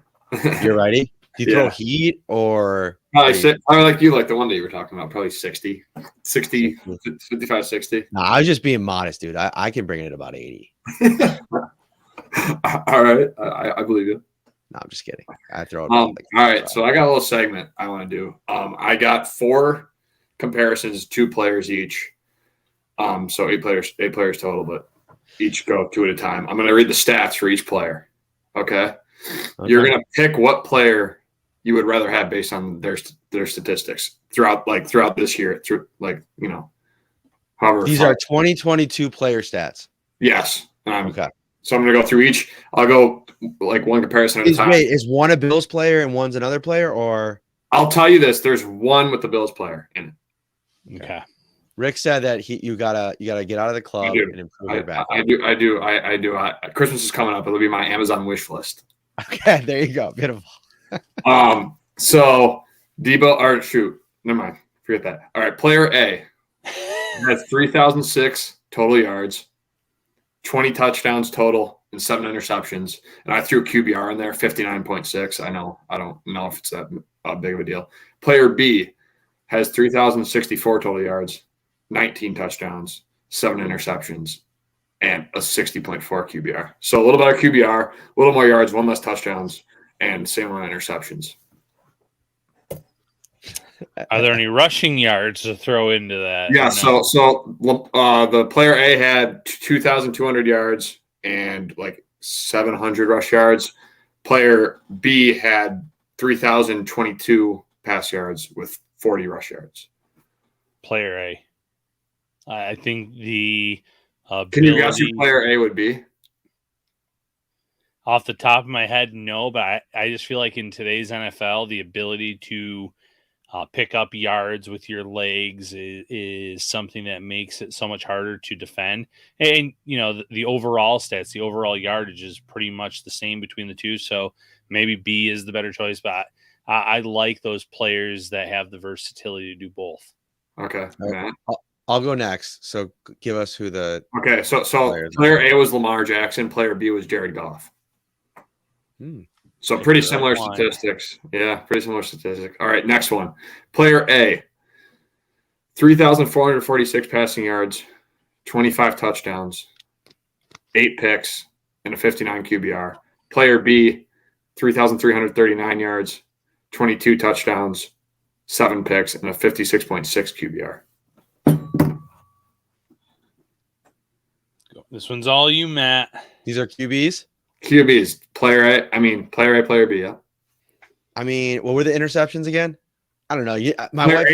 You're righty? Do you throw heat or? Probably like you, like the one that you were talking about, probably 60, 55, 60. No, I was just being modest, dude. I can bring it at about 80. All right. I believe you. No, I'm just kidding. I throw it. All right. So I got a little segment I want to do. I got 4 comparisons, 2 players each. So 8 players total, but each go 2 at a time. I'm going to read the stats for each player. Okay. You're going to pick what player you would rather have based on their statistics throughout this year, however. These are 2022 player stats. Yes. Okay. So I'm going to go through each. I'll go like one comparison at a time. Wait, is one a Bills player and one's another player, or? I'll tell you this: there's one with the Bills player in it. Okay. Rick said that you gotta get out of the club and improve your back. I do. Christmas is coming up. It'll be my Amazon wish list. Okay, there you go. Beautiful. So never mind. Forget that. All right, player A has 3,006 total yards, 20 touchdowns total, and 7 interceptions. And I threw QBR in there, 59.6. I know. I don't know if it's that big of a deal. Player B has 3,064 total yards, 19 touchdowns, 7 interceptions, and a 60.4 QBR. So a little better QBR, a little more yards, 1 less touchdowns, and same amount of interceptions. Are there any rushing yards to throw into that? Yeah, so the player A had 2,200 yards and like 700 rush yards. Player B had 3,022 pass yards with 40 rush yards. Player A. I think the Can you guess who player A would be? Off the top of my head, no, but I just feel like in today's NFL, the ability to pick up yards with your legs is something that makes it so much harder to defend. And, the overall stats, the overall yardage is pretty much the same between the two. So maybe B is the better choice, but I like those players that have the versatility to do both. Okay, Matt. I'll go next. So give us who the okay. So player A was Lamar Jackson. Player B was Jared Goff. So pretty similar statistics. Yeah, pretty similar statistics. All right, next one. Player A, 3,446 passing yards, 25 touchdowns, 8 picks, and a 59 QBR. Player B, 3,339 yards, 22 touchdowns, 7 picks, and a 56.6 QBR. This one's all you, Matt. These are QBs? QBs. Player A, player B, yeah. What were the interceptions again? I don't know. My wife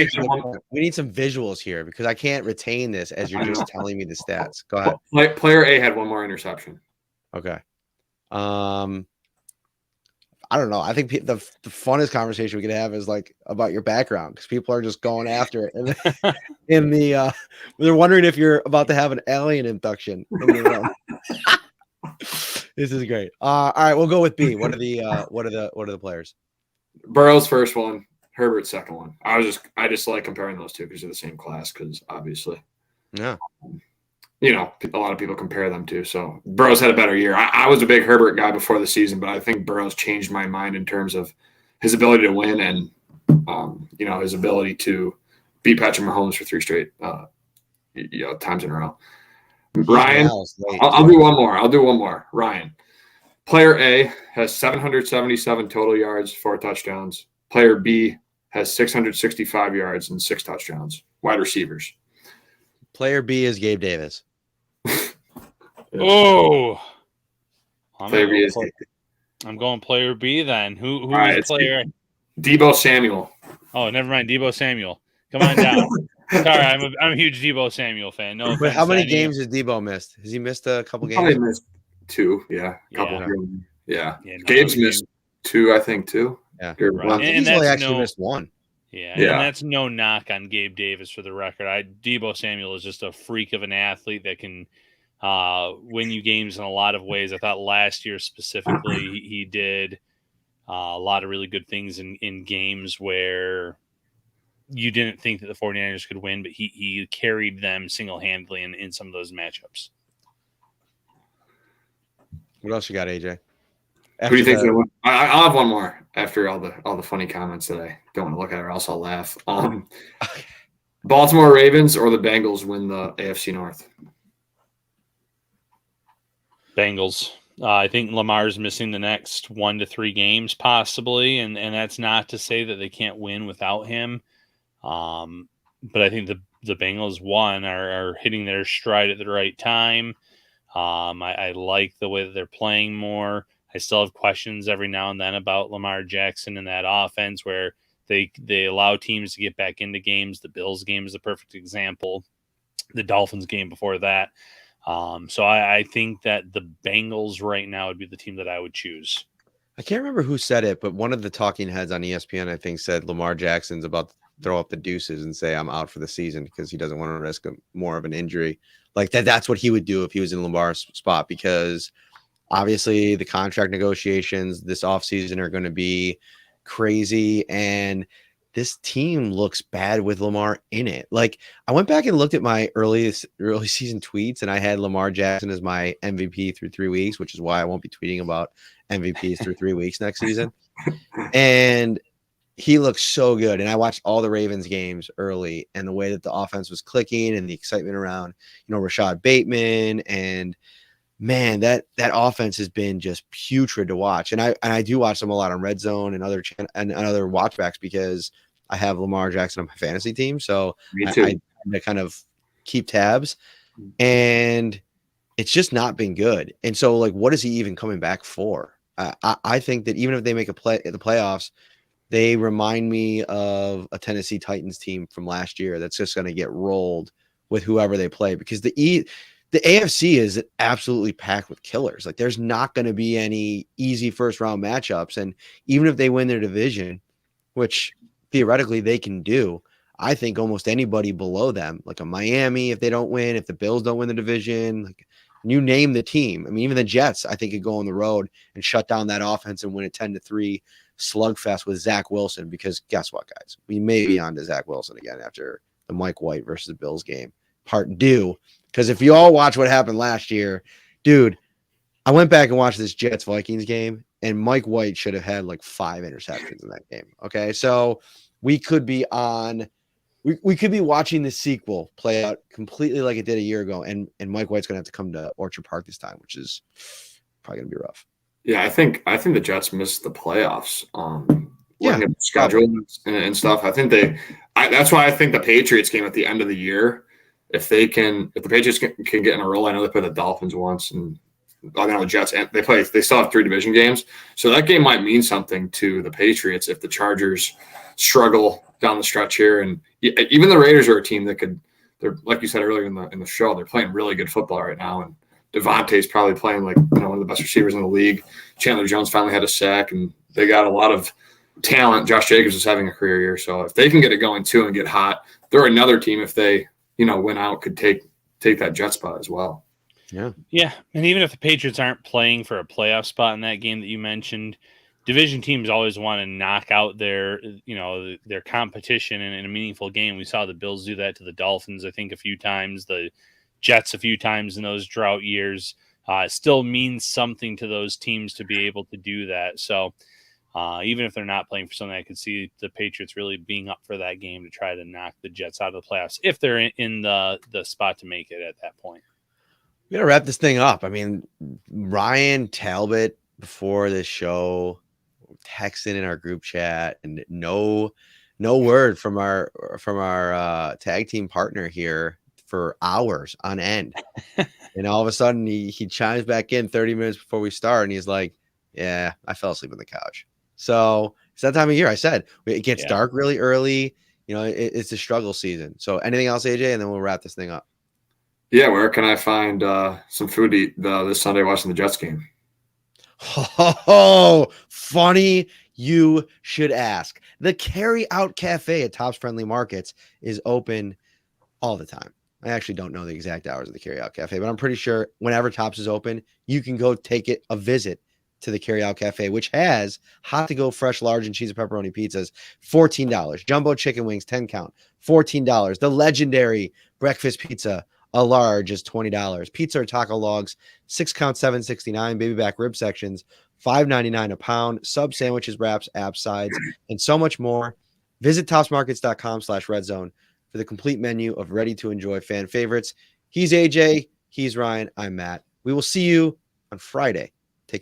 we need some visuals here because I can't retain this as you're just telling me the stats. Go ahead. Player A had 1 more interception. Okay. I don't know. I think the funnest conversation we could have is like about your background because people are just going after it. And they're wondering if you're about to have an alien abduction in the room. This is great. All right, we'll go with B. What are the players? Burrow's first one, Herbert's second one. I just like comparing those two because they're the same class. Because obviously, yeah, a lot of people compare them too. So Burrow's had a better year. I was a big Herbert guy before the season, but I think Burrow's changed my mind in terms of his ability to win and his ability to beat Patrick Mahomes for 3 straight times in a row. Ryan, I'll do one more. Ryan, player A has 777 total yards, 4 touchdowns. Player B has 665 yards and 6 touchdowns. Wide receivers. Player B is Gabe Davis. Oh, player B is. I'm going player B then. Who is player A? Deebo Samuel. Oh, never mind. Deebo Samuel. Come on down. Sorry, I'm a huge Deebo Samuel fan. No, but how many games has Deebo missed? Has he missed a couple games? Probably missed 2. Yeah, a couple. Yeah. Gabe's missed 2, I think, too. Yeah, right. He's only actually missed 1. Yeah, and that's no knock on Gabe Davis for the record. Deebo Samuel is just a freak of an athlete that can win you games in a lot of ways. I thought last year specifically he did a lot of really good things in games where you didn't think that the 49ers could win, but he carried them single-handedly in some of those matchups. What else you got, AJ? Who do you think? I'll have one more after all the funny comments that I don't want to look at, or else I'll laugh. Baltimore Ravens or the Bengals win the AFC North? Bengals. I think Lamar's missing the next 1 to 3 games possibly, and that's not to say that they can't win without him. But I think the Bengals are hitting their stride at the right time. I like the way that they're playing more. I still have questions every now and then about Lamar Jackson and that offense where they allow teams to get back into games. The Bills game is a perfect example. The Dolphins game before that. So I think that the Bengals right now would be the team that I would choose. I can't remember who said it, but one of the talking heads on ESPN, I think, said Lamar Jackson's about to throw up the deuces and say, I'm out for the season because he doesn't want to risk more of an injury. Like that's what he would do if he was in Lamar's spot, because obviously the contract negotiations this offseason are going to be crazy. And this team looks bad with Lamar in it. Like, I went back and looked at my early season tweets, and I had Lamar Jackson as my MVP through 3 weeks, which is why I won't be tweeting about MVPs through 3 weeks next season. And he looks so good. And I watched all the Ravens games early, and the way that the offense was clicking and the excitement around, Rashad Bateman, and man, that offense has been just putrid to watch. And I do watch them a lot on Red Zone and other watchbacks because I have Lamar Jackson on my fantasy team. So I kind of keep tabs, and it's just not been good. And so, like, what is he even coming back for? I think that even if they make a play at the playoffs, they remind me of a Tennessee Titans team from last year that's just going to get rolled with whoever they play, because the AFC is absolutely packed with killers. Like, there's not going to be any easy first round matchups. And even if they win their division, which theoretically they can do, I think almost anybody below them, like a Miami, if they don't win, if the Bills don't win the division, like, you name the team. I mean, even the Jets, I think, could go on the road and shut down that offense and win a 10-3 slugfest with Zach Wilson, because guess what, guys? We may be on to Zach Wilson again after the Mike White versus the Bills game, part due. Because if you all watch what happened last year, dude, I went back and watched this Jets-Vikings game, and Mike White should have had like 5 interceptions in that game. Okay, so we could be on – we could be watching the sequel play out completely like it did a year ago, and Mike White's going to have to come to Orchard Park this time, which is probably going to be rough. Yeah, I think the Jets missed the playoffs. Looking at the schedule and stuff. I think that's why I think the Patriots game at the end of the year, if the Patriots can get in a roll, I know they played the Dolphins once, and I know the Jets, and they still have 3 division games. So that game might mean something to the Patriots if the Chargers struggle down the stretch here. And even the Raiders are a team that they're, like you said earlier in the show, they're playing really good football right now. And Devontae's probably playing like one of the best receivers in the league. Chandler Jones finally had a sack, and they got a lot of talent. Josh Jacobs is having a career year. So if they can get it going too and get hot, they're another team, if they, win out, could take that Jet spot as well. Yeah. And even if the Patriots aren't playing for a playoff spot in that game that you mentioned, division teams always want to knock out their competition in a meaningful game. We saw the Bills do that to the Dolphins, I think, a few times, the Jets a few times in those drought years. It still means something to those teams to be able to do that. So even if they're not playing for something, I could see the Patriots really being up for that game to try to knock the Jets out of the playoffs if they're in the spot to make it at that point. We got to wrap this thing up. I mean, Ryan Talbot before this show texting in our group chat, and no word from our tag team partner here for hours on end. And all of a sudden he chimes back in 30 minutes before we start, and he's like, yeah, I fell asleep on the couch. So it's that time of year. I said it gets dark really early. It's a struggle season. So anything else, AJ, and then we'll wrap this thing up. Yeah, where can I find some food to eat this Sunday watching the Jets game? Oh, funny you should ask. The Carry Out Cafe at Tops Friendly Markets is open all the time. I actually don't know the exact hours of the Carry Out Cafe, but I'm pretty sure whenever Tops is open, you can go take it a visit to the Carry Out Cafe, which has hot to go fresh, large, and cheese and pepperoni pizzas, $14. Jumbo chicken wings, 10 count, $14. The legendary breakfast pizza, a large, is $20. Pizza or taco logs, 6 count, $7.69. Baby back rib sections, $5.99 a pound. Sub sandwiches, wraps, apps, sides, and so much more. Visit topsmarkets.com/redzone for the complete menu of ready to enjoy fan favorites. He's AJ. He's Ryan. I'm Matt. We will see you on Friday